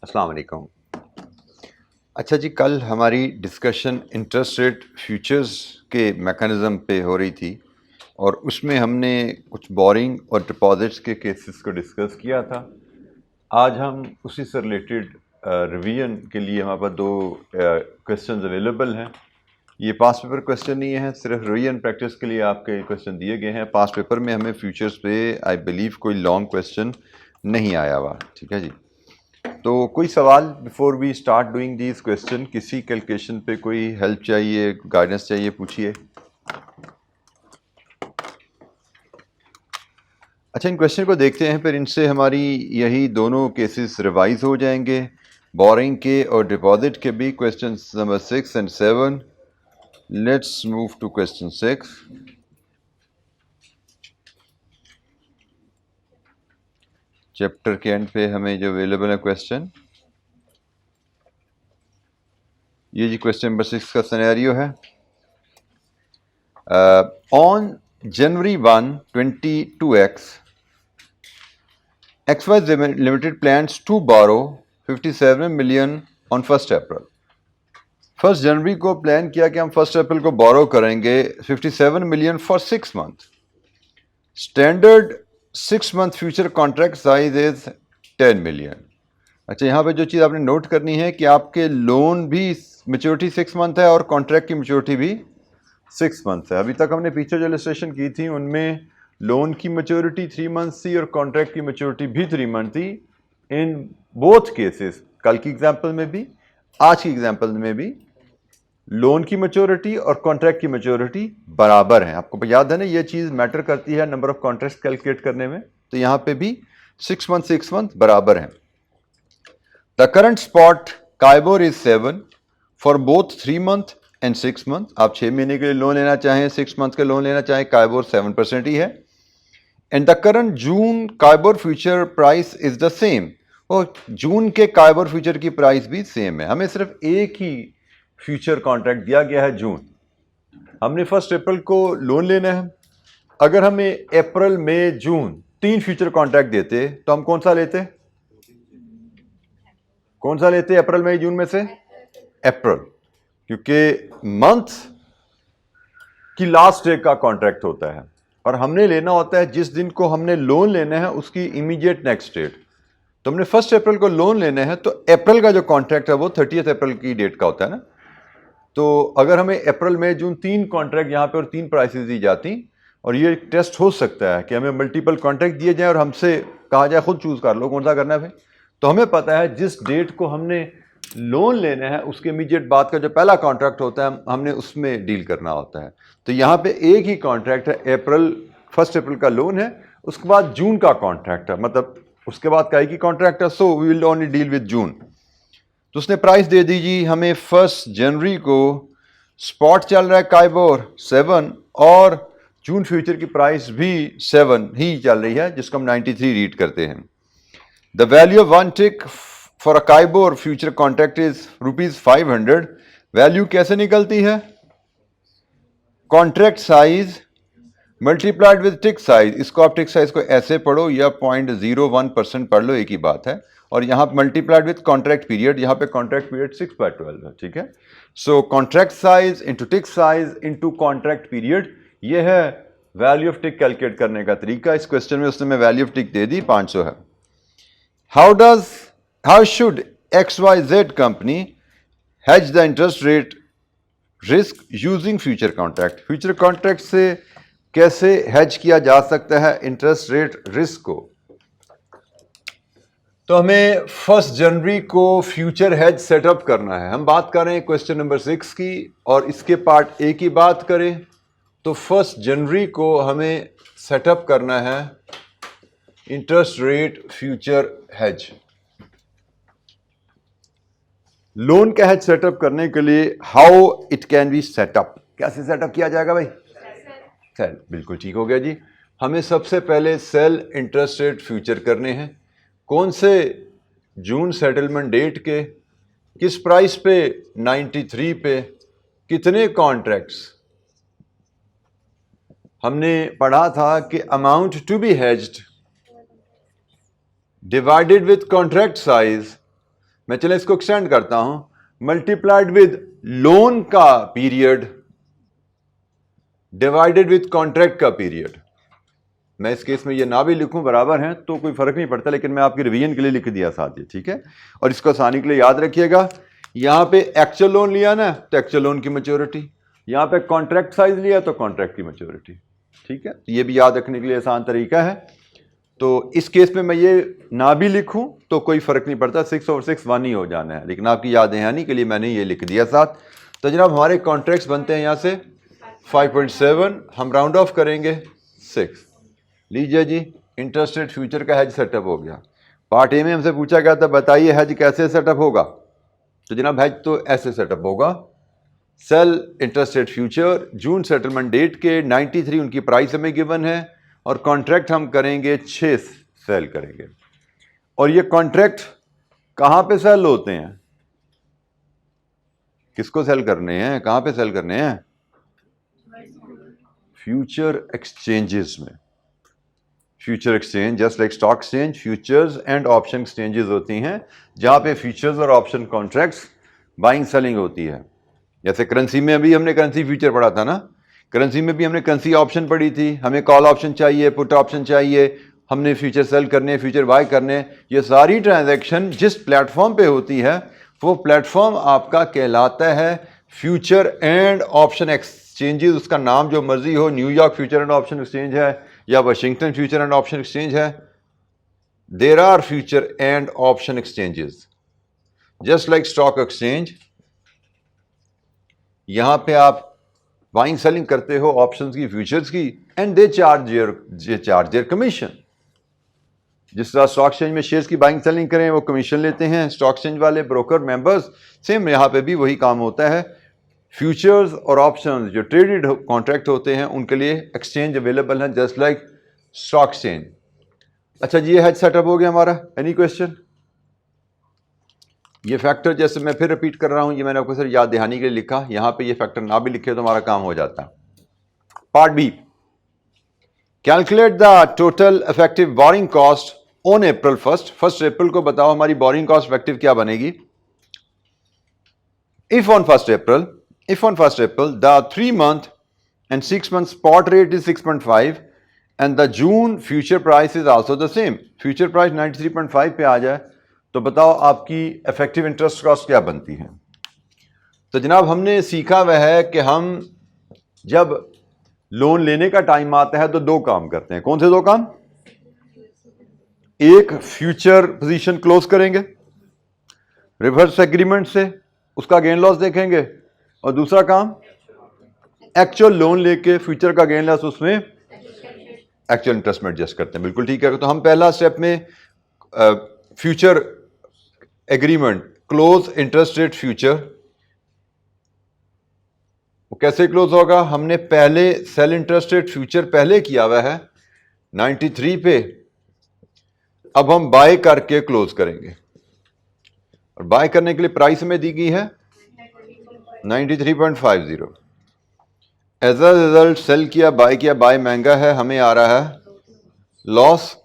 अस्सलाम वालेकुम। अच्छा जी, कल हमारी डिस्कशन इंटरेस्ट रेट फ्यूचर्स के मैकेनिज़्म पे हो रही थी और उसमें हमने कुछ बोरिंग और डिपॉजिट्स के केसेस को डिस्कस किया था। आज हम उसी से रिलेटेड रिवीजन के लिए हमारे पास दो क्वेश्चंस अवेलेबल हैं। ये पास पेपर क्वेश्चन नहीं है, सिर्फ रिवीजन प्रैक्टिस के लिए आपके क्वेश्चन दिए गए हैं। पास पेपर में हमें फ्यूचर्स पे आई बिलीव कोई लॉन्ग क्वेश्चन नहीं आया हुआ, ठीक है जी। तो कोई सवाल before we start doing these question, किसी कैलकुलेशन पे कोई हेल्प चाहिए, गाइडेंस चाहिए, पूछिए। अच्छा, इन क्वेश्चन को देखते हैं, फिर इनसे हमारी यही दोनों केसेस रिवाइज हो जाएंगे, बोरिंग के और डिपॉजिट के भी। Question number 6 and 7। Let's move to question 6। Chapter के एंड पे हमें जो अवेलेबल है क्वेश्चन, ये जी क्वेश्चन नंबर 6 का सिनेरियो है। On January 1, 22X, XY Limited plans to borrow 57 million on 1st April। 1st जनवरी को प्लान किया कि हम 1st अप्रैल को बोरो करेंगे 57 million for 6 month. Standard 6 month future contract size is 10 million. अच्छा, यहाँ पे जो चीज़ आपने नोट करनी है कि आपके लोन भी मेच्योरिटी 6 मंथ है और कॉन्ट्रैक्ट की मेच्योरिटी भी 6 मंथ है। अभी तक हमने पीछे जो इलस्ट्रेशन की थी उनमें लोन की मेच्योरिटी 3 मंथ थी और कॉन्ट्रैक्ट की मेच्योरिटी भी 3 मंथ थी। इन बोथ केसेस, कल की एग्जांपल में भी आज की एग्जांपल में भी, लोन की मेच्योरिटी और कॉन्ट्रैक्ट की मेच्योरिटी बराबर है। आपको याद है ना, ये चीज़ मैटर करती है नंबर ऑफ कॉन्ट्रैक्ट कैलकुलेट करने में। तो यहाँ पे भी 6 मंथ बराबर है। The current spot KIBOR is 7 for both 3 month and 6 month. आप 6 महीने के लिए लोन लेना चाहें, 6 मंथ का लोन लेना चाहें, काइबोर 7% ही है। And the current June KIBOR future price is the same. और जून के काइबोर फ्यूचर की प्राइस भी सेम है। हमें सिर्फ एक ही फ्यूचर कॉन्ट्रैक्ट दिया गया है, जून। हमने 1st अप्रैल को लोन लेना है। अगर हमें अप्रैल मई जून 3 फ्यूचर कॉन्ट्रैक्ट देते तो हम कौन सा लेते अप्रैल मई जून में से? अप्रैल, क्योंकि मंथ की लास्ट डे का कॉन्ट्रैक्ट होता है और हमने लेना होता है जिस दिन को हमने लोन लेना है उसकी इमीडिएट नेक्स्ट डेट। तो हमने 1st अप्रैल को लोन लेना है तो अप्रैल का जो कॉन्ट्रैक्ट है वो 30 अप्रैल की डेट का होता है ना। तो अगर हमें अप्रैल मई जून 3 कॉन्ट्रैक्ट यहाँ पे और 3 प्राइसेस दी जाती, और ये टेस्ट हो सकता है कि हमें मल्टीपल कॉन्ट्रैक्ट दिए जाएं और हमसे कहा जाए खुद चूज कर लो कौन सा करना है भाई, तो हमें पता है जिस डेट को हमने लोन लेना है उसके इमीडिएट बाद का जो पहला कॉन्ट्रैक्ट होता है हमने उसमें डील करना होता है। तो यहाँ पे एक ही कॉन्ट्रैक्ट है, 1st अप्रैल का लोन है, उसके बाद जून का कॉन्ट्रैक्ट है, मतलब उसके बाद का एक ही कॉन्ट्रैक्ट है। So we will only deal with June. तो उसने प्राइस दे दीजिए हमें 1st जनवरी को, स्पॉट चल रहा है काइबोर 7 और जून फ्यूचर की प्राइस भी 7 ही चल रही है, जिसको हम 93 रीड करते हैं। The value of one tick for a KIBOR future contract is ₹500। Value कैसे निकलती है? Contract size multiplied with tick size. इसको आप टिक साइज को ऐसे पढ़ो या 0.01% पढ़ लो, एक ही बात है। और यहाँ मल्टीप्लाइड विद कॉन्ट्रैक्ट पीरियड, यहाँ पे कॉन्ट्रैक्ट पीरियड 6/12 है, ठीक है। So contract size into tick size into contract period, ये है वैल्यू ऑफ टिक कैलकुलेट करने का तरीका। इस क्वेश्चन में उसने मैं वैल्यू ऑफ टिक दे दी 500 है। How should XYZ company hedge the interest rate risk using future contract? Future contract से कैसे हेज किया जा सकता है इंटरेस्ट रेट रिस्क को? तो हमें 1st जनवरी को फ्यूचर हेज सेटअप करना है। हम बात कर रहे हैं क्वेश्चन नंबर 6 की, और इसके पार्ट ए की बात करें तो 1st जनवरी को हमें सेटअप करना है interest rate future hedge. Loan का हेज सेटअप करने के लिए how it can be set up, कैसे सेटअप किया जाएगा भाई? सेल, बिल्कुल ठीक हो गया जी। हमें सबसे पहले सेल इंटरेस्ट रेट फ्यूचर करने हैं। कौन से? जून सेटलमेंट डेट के, किस प्राइस पे? 93 पे। कितने कॉन्ट्रैक्ट्स? हमने पढ़ा था कि amount to be hedged divided with contract size मैं चले इसको एक्सटेंड करता हूं, मल्टीप्लाइड विद लोन का पीरियड डिवाइडेड विद कॉन्ट्रैक्ट का पीरियड। मैं इस केस में ये ना भी लिखूं बराबर हैं तो कोई फर्क नहीं पड़ता, लेकिन मैं आपकी रिवीजन के लिए लिख दिया साथ ही, ठीक है। और इसको आसानी के लिए याद रखिएगा, यहां पे एक्चुअल लोन लिया ना तो एक्चुअल लोन की मैच्योरिटी, यहां पे कॉन्ट्रैक्ट साइज लिया तो कॉन्ट्रैक्ट की मैच्योरिटी, ठीक है। ये भी याद रखने के लिए आसान तरीका है। तो इस केस में मैं ये ना भी लिखूं तो कोई फर्क नहीं पड़ता, 6 और 6 1 ही हो जाना है, लेकिन आपकी याद दहानी के लिए मैंने ये लिख दिया साथ। तो जनाब हमारे कॉन्ट्रैक्ट्स बनते हैं यहां से 5.7, हम राउंड ऑफ करेंगे 6। लीजिए जी, इंटरेस्ट रेट फ्यूचर का हैज सेटअप हो गया। पार्ट ए में हमसे पूछा गया था बताइए हैज कैसे सेटअप होगा, तो जनाब हैज तो ऐसे सेटअप होगा, सेल इंटरेस्ट रेट फ्यूचर, जून सेटलमेंट डेट के 93 उनकी प्राइस हमें गिवन है, और कॉन्ट्रैक्ट हम करेंगे 6 सेल करेंगे। और ये कॉन्ट्रैक्ट कहां पे सेल होते हैं, किसको सेल करने हैं, कहां पे सेल करने हैं, फ्यूचर एक्सचेंजेस में। Future exchange just like stock exchange, futures and option exchanges होती हैं जहां पे फ्यूचर्स और ऑप्शन कॉन्ट्रैक्ट्स बाइंग सेलिंग होती है। जैसे करेंसी में अभी हमने करेंसी फ्यूचर पढ़ा था ना, करेंसी में भी हमने करेंसी ऑप्शन पढ़ी थी, हमें कॉल ऑप्शन चाहिए, पुट ऑप्शन चाहिए, हमने फ्यूचर सेल करने, फ्यूचर बाय करने। ये सारी ट्रांजैक्शन जिस प्लेटफॉर्म पे होती है वो प्लेटफॉर्म आपका कहलाता है फ्यूचर एंड ऑप्शन एक्सचेंजेस। उसका नाम जो मर्जी हो, New York future and option exchange है या Washington future and option exchange है, there are future and option exchanges just like stock exchange. यहां पे आप बाइंग सेलिंग करते हो ऑप्शंस की, फ्यूचर्स की, and they charge their commission. जिस तरह स्टॉक एक्सचेंज में शेयर्स की बाइंग सेलिंग करें वो कमीशन लेते हैं स्टॉक एक्सचेंज वाले ब्रोकर मेंबर्स, सेम यहां पे भी वही काम होता है। फ्यूचर्स और ऑप्शंस जो ट्रेडेड कॉन्ट्रैक्ट होते हैं उनके लिए एक्सचेंज अवेलेबल है जस्ट लाइक स्टॉक एक्सचेंज। अच्छा जी, ये हैज सेटअप हो गया हमारा, एनी क्वेश्चन। ये फैक्टर जैसे मैं फिर रिपीट कर रहा हूं, ये मैंने आपको सिर्फ याद दहानी के लिए लिखा, यहां पे ये फैक्टर ना भी लिखे तो हमारा काम हो जाता। Part B, calculate the total effective borrowing cost on April 1st। 1 अप्रैल को बताओ हमारी बोरिंग कॉस्ट इफेक्टिव क्या बनेगी। इफ ऑन 1 अप्रैल the 3 month and 6 month spot rate is 6.5 and the June future price is also the same, future price 93.5 पे आ जाए तो बताओ आपकी इफेक्टिव इंटरेस्ट कॉस्ट क्या बनती है। तो जनाब हमने सीखा वह है कि हम जब लोन लेने का टाइम आता है तो दो काम करते हैं। कौन से दो काम? एक, फ्यूचर पोजीशन क्लोज करेंगे रिवर्स एग्रीमेंट से, उसका गेन लॉस देखेंगे, और दूसरा काम एक्चुअल लोन लेके फ्यूचर का गेन लॉस उसमें एक्चुअल इंटरेस्ट में एडजस्ट करते हैं। बिल्कुल ठीक है। तो हम पहला स्टेप में future agreement close interest rate future, वो कैसे क्लोज होगा? हमने पहले सेल इंटरेस्ट रेट फ्यूचर पहले किया हुआ है 93 पे, अब हम बाय करके क्लोज करेंगे, और बाय करने के लिए प्राइस हमें दी गई है 93.50। एज अ रिजल्ट सेल किया, बाय महंगा है, हमें आ रहा है लॉस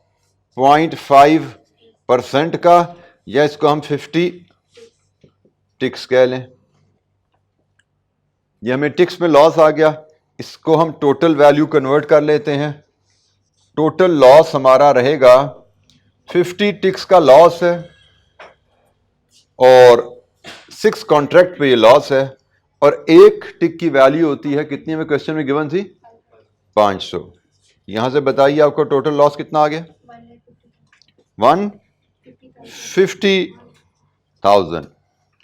0.5% का, या इसको हम 50 टिक्स कह लें। ये हमें टिक्स में लॉस आ गया, इसको हम टोटल वैल्यू कन्वर्ट कर लेते हैं। टोटल लॉस हमारा रहेगा 50 टिक्स का लॉस है, और 6 कॉन्ट्रैक्ट पे ये लॉस है, और एक टिक की वैल्यू होती है कितनी में क्वेश्चन में गिवन थी? 500। यहां से बताइए आपको टोटल लॉस कितना आ गया? 150,000।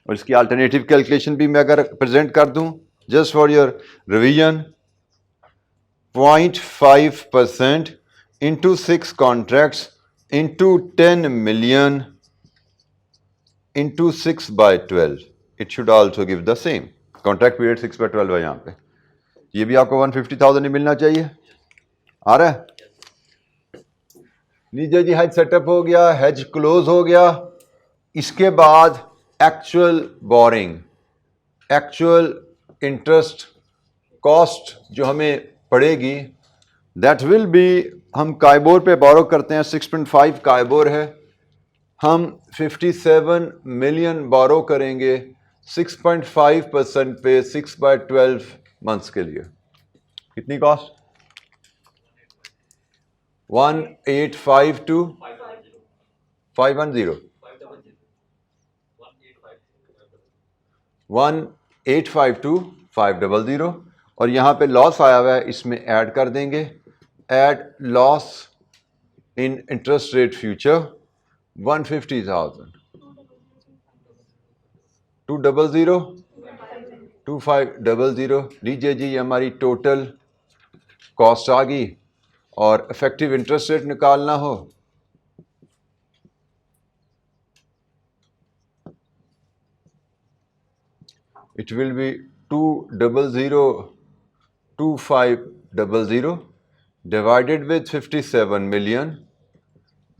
और इसकी अल्टरनेटिव कैलकुलेशन भी मैं अगर प्रेजेंट कर दूं just for your revision, 0.5% into 6 contracts into 10 million into 6/12, it should also give the same. Contract period 6/12 है यहाँ पे, ये भी आपको 150,000 ही मिलना चाहिए। आ रहा है? लीजिए जी, हेज सेटअप हो गया, हेज क्लोज हो गया। इसके बाद actual boring, actual interest cost जो हमें पड़ेगी दैट विल बी, हम काइबोर पे बोरो करते हैं, 6.5 काइबोर है, हम 57 मिलियन बोरो करेंगे 6.5% पे 6/12 मंथ्स के लिए। कितनी कॉस्ट? 1852 510 1852 500 और यहाँ पे लॉस आया हुआ है, इसमें ऐड कर देंगे। Add loss in interest rate future 150,000 200 2500। लीजिए जी, ये हमारी टोटल कॉस्ट आ गई। और इफेक्टिव इंटरेस्ट रेट निकालना हो it will be 2002500 divided with 57 million.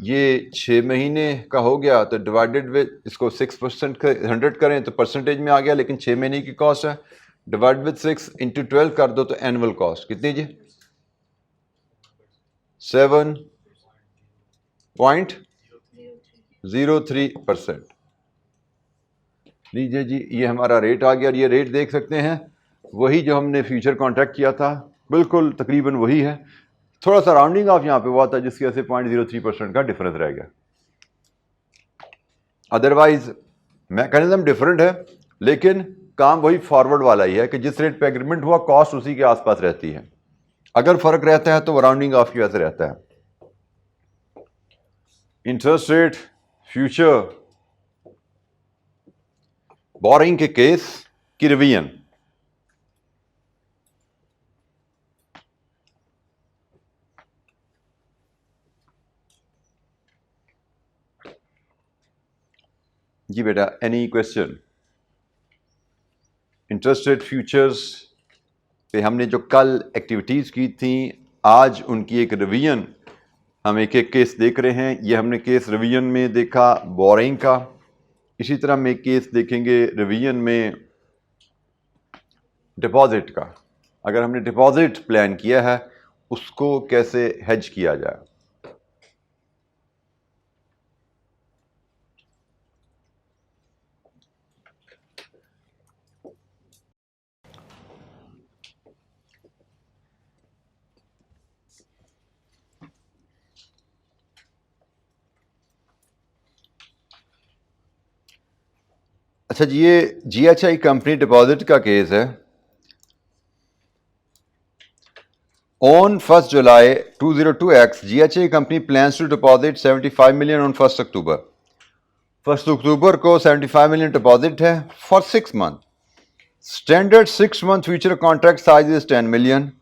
ये 6 महीने का हो गया, तो डिवाइडेड विथ इसको 6% 100 करें तो परसेंटेज में आ गया, लेकिन 6 महीने की कॉस्ट है। डिवाइड विथ 6 इंटू 12 कर दो तो एनुअल कॉस्ट कितनी जी? 7.03%। लीजिए जी, ये हमारा रेट आ गया। और ये रेट देख सकते हैं वही जो हमने फ्यूचर कॉन्ट्रैक्ट किया था, बिल्कुल तकरीबन वही है। थोड़ा सा राउंडिंग ऑफ यहाँ पे हुआ था जिसकी वजह से 0.03% का डिफरेंस रह गया। अदरवाइज मैकेनिज्म डिफरेंट है, लेकिन काम वही फॉरवर्ड वाला ही है कि जिस रेट पे एग्रीमेंट हुआ कॉस्ट उसी के आसपास रहती है। अगर फर्क रहता है तो वो राउंडिंग ऑफ की वजह से रहता है। इंटरेस्ट रेट फ्यूचर बोरिंग के केस की रिवीजन। जी बेटा, any question? Interest rate futures पे हमने जो कल एक्टिविटीज़ की थी, आज उनकी एक रिवीजन हम एक एक केस देख रहे हैं। ये हमने केस रिवीजन में देखा बोरिंग का, इसी तरह हम एक केस देखेंगे रिवीजन में डिपॉजिट का। अगर हमने डिपॉजिट प्लान किया है उसको कैसे हेज किया जाए। अच्छा जी, ये GHI कंपनी डिपॉजिट का केस है। On 1st July 202X, GHI company plans to deposit 75 million on 1st October. 1st अक्टूबर को 75 million डिपॉजिट है for 6 months. Standard 6-month future contract size is 10 million.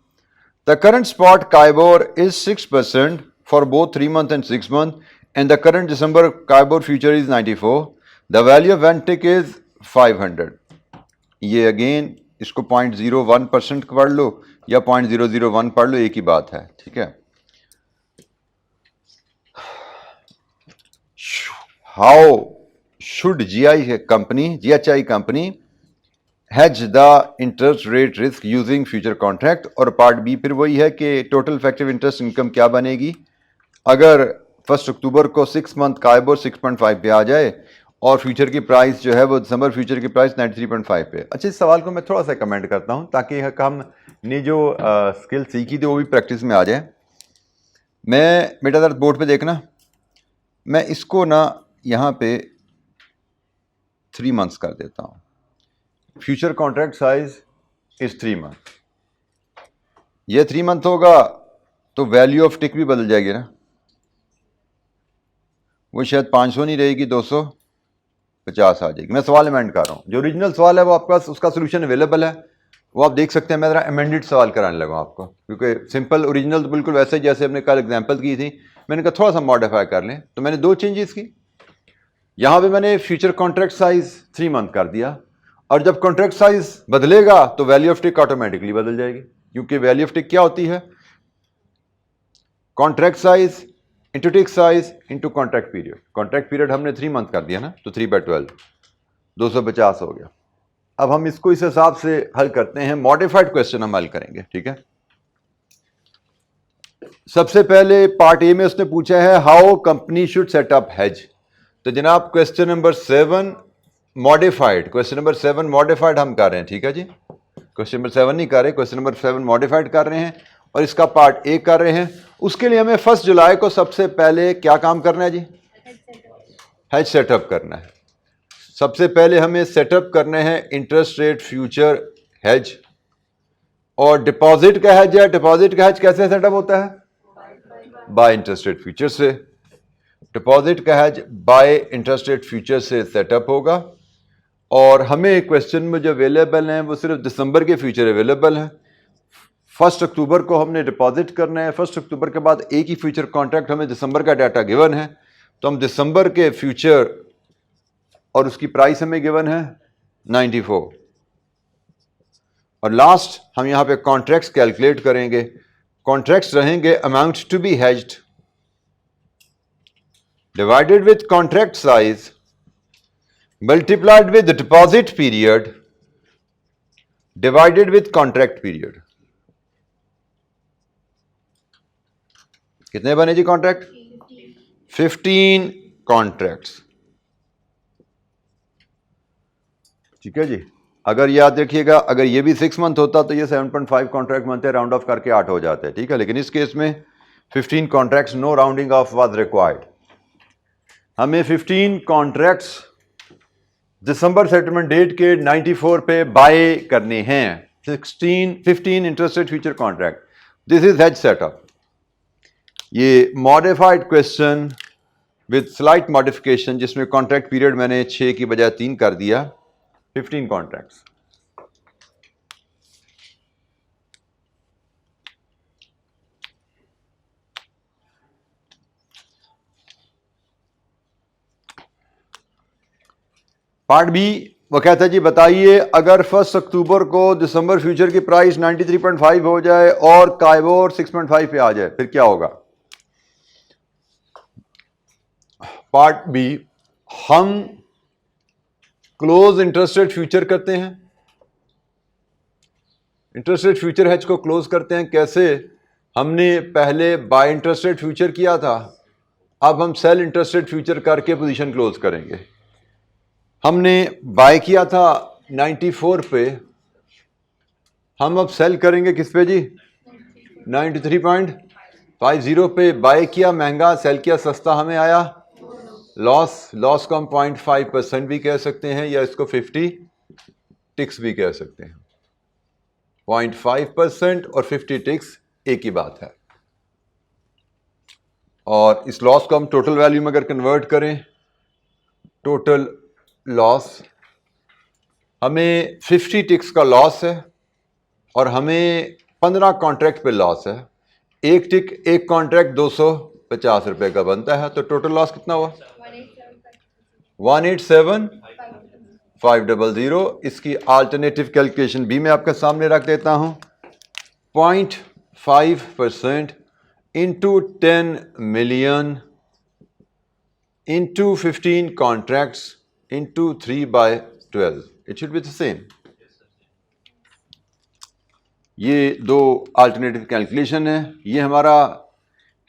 The current spot KIBOR is 6% for both 3 months and 6 months, and the current December KIBOR future is 94. The value of Ventic is 500. ये again इसको 0.01% पढ़ लो या 0.001 पढ़ लो, एक ही बात है, ठीक है। How should GHI company hedge the interest rate risk using future contract? और पार्ट बी फिर वही है कि टोटल इफेक्टिव इंटरेस्ट इनकम क्या बनेगी अगर 1 अक्टूबर को 6 मंथ काइबोर 6.5 पे आ जाए और फ्यूचर की प्राइस जो है वो दिसंबर फ्यूचर की प्राइस 93.5 पे। अच्छा, इस सवाल को मैं थोड़ा सा कमेंट करता हूँ ताकि हम ने जो स्किल सीखी थी वो भी प्रैक्टिस में आ जाए। मैं बेटा ज़रा बोर्ड पे देखना, मैं इसको ना यहाँ पे 3 मंथ्स कर देता हूँ। Future contract size is 3 month. ये 3 मंथ होगा तो वैल्यू ऑफ टिक भी बदल जाएगी ना, वो शायद 500 नहीं रहेगी, 250 आ जाएगी। मैं सवाल अमेंड कर रहा हूँ, जो ओरिजिनल सवाल है वो आपका उसका सोल्यूशन अवेलेबल है, वो आप देख सकते हैं। मैं ज़रा अमेंडेड सवाल कराने लगा आपको, क्योंकि सिंपल ओरिजिनल तो बिल्कुल वैसे जैसे हमने कल एग्जांपल की थी, मैंने कहा थोड़ा सा मॉडिफाई कर लें, तो मैंने 2 चेंजेस की। यहाँ पे मैंने फ्यूचर कॉन्ट्रैक्ट साइज 3 मंथ कर दिया, और जब कॉन्ट्रैक्ट साइज बदलेगा तो वैल्यू ऑफ टिक ऑटोमेटिकली बदल जाएगी, क्योंकि वैल्यू ऑफ टिक क्या होती है? Contract size into tick size into contract period. Contract period हमने 3 मंथ कर दिया ना, तो 3/12 250 हो गया। अब हम इसको इस हिसाब से हल करते हैं, मॉडिफाइड क्वेश्चन हम हल करेंगे, ठीक है। सबसे पहले पार्ट ए में उसने पूछा है how company should set up hedge. तो जनाब question number 7 modified, question number 7 modified हम कर रहे हैं, ठीक है जी। क्वेश्चन नंबर 7 नहीं कर रहे, क्वेश्चन नंबर 7 मॉडिफाइड कर रहे हैं और इसका पार्ट ए कर रहे हैं। उसके लिए हमें 1 जुलाई को सबसे पहले क्या काम करना है जी? हेज सेटअप करना है। सबसे पहले हमें सेटअप करने हैं इंटरेस्ट रेट फ्यूचर हेज और डिपॉजिट का हेज है। डिपॉजिट का हेज कैसे सेटअप होता है? बाय इंटरेस्ट रेट फ्यूचर से। डिपॉजिट का hedge bye interest rate future से सेटअप होगा और हमें क्वेश्चन में जो अवेलेबल हैं वो सिर्फ दिसंबर के फ्यूचर अवेलेबल हैं। 1 अक्टूबर को हमने डिपॉजिट करना है। 1 अक्टूबर के बाद एक ही फ्यूचर कॉन्ट्रैक्ट, हमें दिसंबर का डाटा गिवन है तो हम दिसंबर के फ्यूचर और उसकी प्राइस हमें गिवन है 94 और लास्ट हम यहां पे कॉन्ट्रैक्ट्स कैलकुलेट करेंगे। कॉन्ट्रैक्ट्स रहेंगे amount to be hedged divided with contract size multiplied with deposit period divided with contract period. कितने बने जी कॉन्ट्रैक्ट? 15 कॉन्ट्रैक्ट्स, ठीक है जी। अगर याद रखिएगा, अगर ये भी 6 मंथ होता तो ये 7.5 कॉन्ट्रैक्ट बनते, राउंड ऑफ करके 8 हो जाते हैं, ठीक है। लेकिन इस केस में 15 contracts, no rounding off was required. हमें 15 कॉन्ट्रैक्ट्स दिसंबर सेटलमेंट डेट के 94 पे बाय करने हैं। 15 interest rate future contract, this is hedge setup. ये modified question with slight modification जिसमें कॉन्ट्रैक्ट पीरियड मैंने 6 की बजाय 3 कर दिया। 15 कॉन्ट्रैक्ट्स। पार्ट बी वो कहता है जी बताइए अगर 1 अक्टूबर को दिसंबर फ्यूचर की प्राइस 93.5 हो जाए और काइबोर 6.5 पे आ जाए फिर क्या होगा? पार्ट बी, हम क्लोज इंटरेस्ट रेट फ्यूचर करते हैं। इंटरेस्ट रेट फ्यूचर हेज को क्लोज करते हैं कैसे? हमने पहले बाय इंटरेस्ट रेट फ्यूचर किया था, अब हम सेल इंटरेस्ट रेट फ्यूचर करके पोजीशन क्लोज करेंगे। हमने बाय किया था 94 पे, हम अब सेल करेंगे किस पे जी? 93.50 पे। बाय किया महंगा, सेल किया सस्ता, हमें आया लॉस को हम 0.5% भी कह सकते हैं या इसको 50 टिक्स भी कह सकते हैं। 0.5% और 50 टिक्स एक ही बात है। और इस लॉस को हम टोटल वैल्यू में अगर कन्वर्ट करें, टोटल लॉस हमें 50 टिक्स का लॉस है और हमें 15 कॉन्ट्रैक्ट पे लॉस है। एक टिक एक कॉन्ट्रैक्ट 250 रुपए का बनता है, तो टोटल लॉस कितना हुआ? 187,500। इसकी अल्टरनेटिव कैलकुलेशन भी मैं आपके सामने रख देता हूं। 0.5% into 10 million into 15 contracts into 3/12, it should be the same. ये दो अल्टरनेटिव कैलकुलेशन है। ये हमारा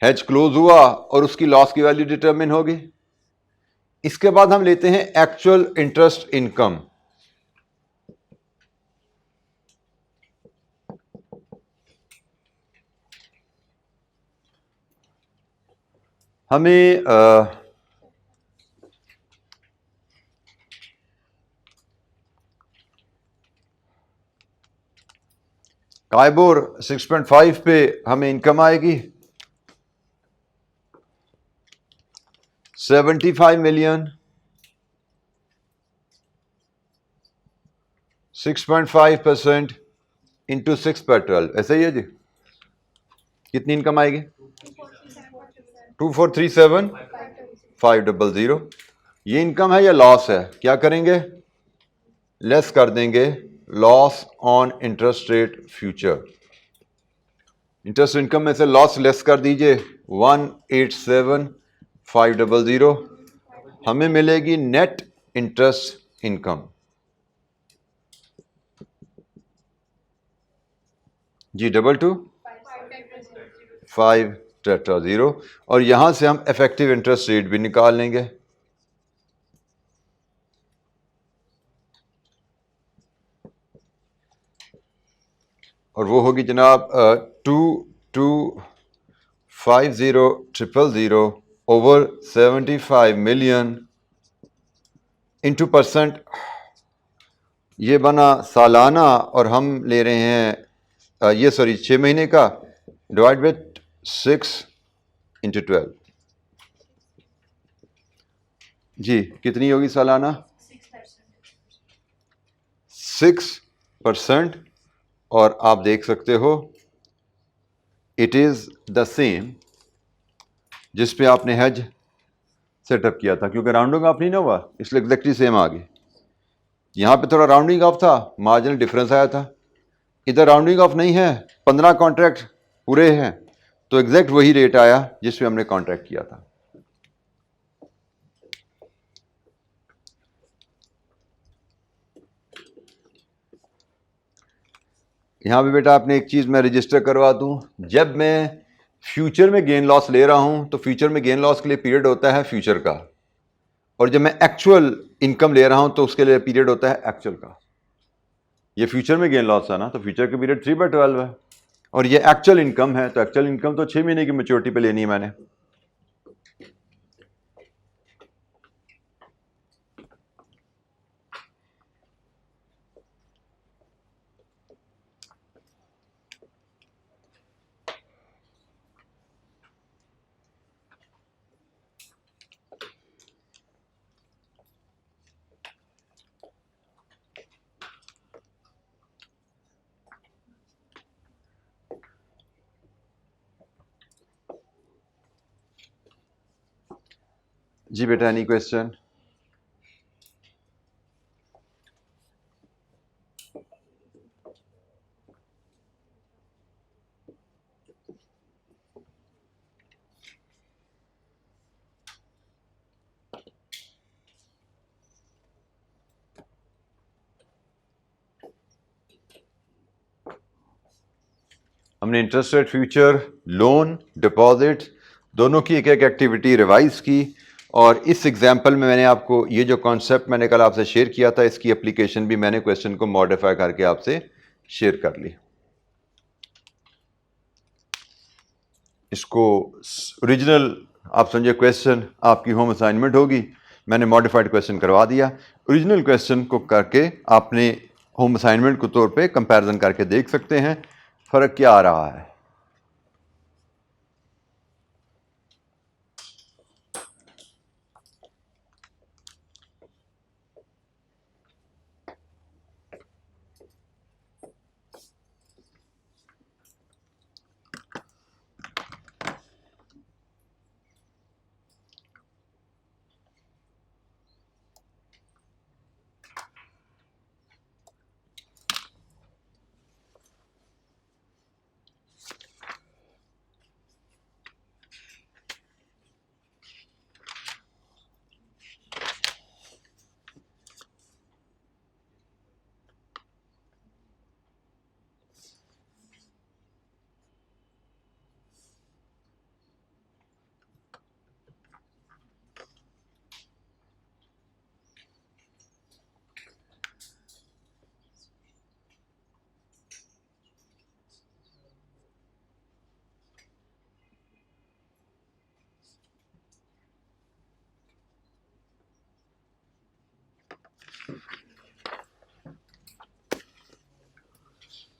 हेज क्लोज हुआ और उसकी लॉस की वैल्यू डिटरमिन होगी। इसके बाद हम लेते हैं एक्चुअल इंटरेस्ट इनकम। हमें काइबोर 6.5 पे हमें इनकम आएगी 75 मिलियन। 6.5% इंटू 6/12, ऐसे ही है जी। कितनी इनकम आएगी? 2437,500। ये इनकम है या लॉस है? क्या करेंगे? लेस कर देंगे loss on interest rate future. Interest income में से लॉस लेस कर दीजिए 187,500। हमें मिलेगी नेट इंटरेस्ट इनकम जी 22,500 और यहां से हम इफेक्टिव इंटरेस्ट रेट भी निकाल लेंगे। और वो होगी जनाब 2,250,000 ओवर 75 मिलियन इंटू परसेंट। ये बना सालाना और हम ले रहे हैं ये सॉरी 6 महीने का, डिवाइड विथ 6 इंटू 12। जी कितनी होगी सालाना? 6%। और आप देख सकते हो इट इज़ द सेम जिस पे आपने हेज सेटअप किया था, क्योंकि राउंडिंग ऑफ नहीं ना हुआ इसलिए एग्जैक्टली सेम आ गई। यहाँ पे थोड़ा राउंडिंग ऑफ था, मार्जिनल डिफरेंस आया था। इधर राउंडिंग ऑफ नहीं है, 15 कॉन्ट्रैक्ट पूरे हैं तो एग्जैक्ट वही रेट आया जिस पे हमने कॉन्ट्रैक्ट किया था। यहाँ पे बेटा आपने एक चीज़ मैं रजिस्टर करवा दूँ, जब मैं फ्यूचर में गेन लॉस ले रहा हूँ तो फ्यूचर में गेन लॉस के लिए पीरियड होता है फ्यूचर का, और जब मैं एक्चुअल इनकम ले रहा हूँ तो उसके लिए पीरियड होता है एक्चुअल का। ये फ्यूचर में गेन लॉस है ना, तो फ्यूचर का पीरियड 3/12 है, और ये एक्चुअल इनकम है तो एक्चुअल इनकम तो 6 महीने की मैच्योरिटी पे लेनी है मैंने। जी बेटा एनी क्वेश्चन? हमने interest rate future, loan, deposit दोनों की एक एक एक्टिविटी रिवाइज की, और इस एग्जाम्पल में मैंने आपको ये जो कॉन्सेप्ट मैंने कल आपसे शेयर किया था इसकी एप्लीकेशन भी मैंने क्वेश्चन को मॉडिफाई करके आपसे शेयर कर ली। इसको ओरिजिनल आप समझिए क्वेश्चन आपकी होम असाइनमेंट होगी, मैंने मॉडिफाइड क्वेश्चन करवा दिया। ओरिजिनल क्वेश्चन को करके आपने होम असाइनमेंट के तौर पे कंपैरिजन करके देख सकते हैं फ़र्क क्या आ रहा है।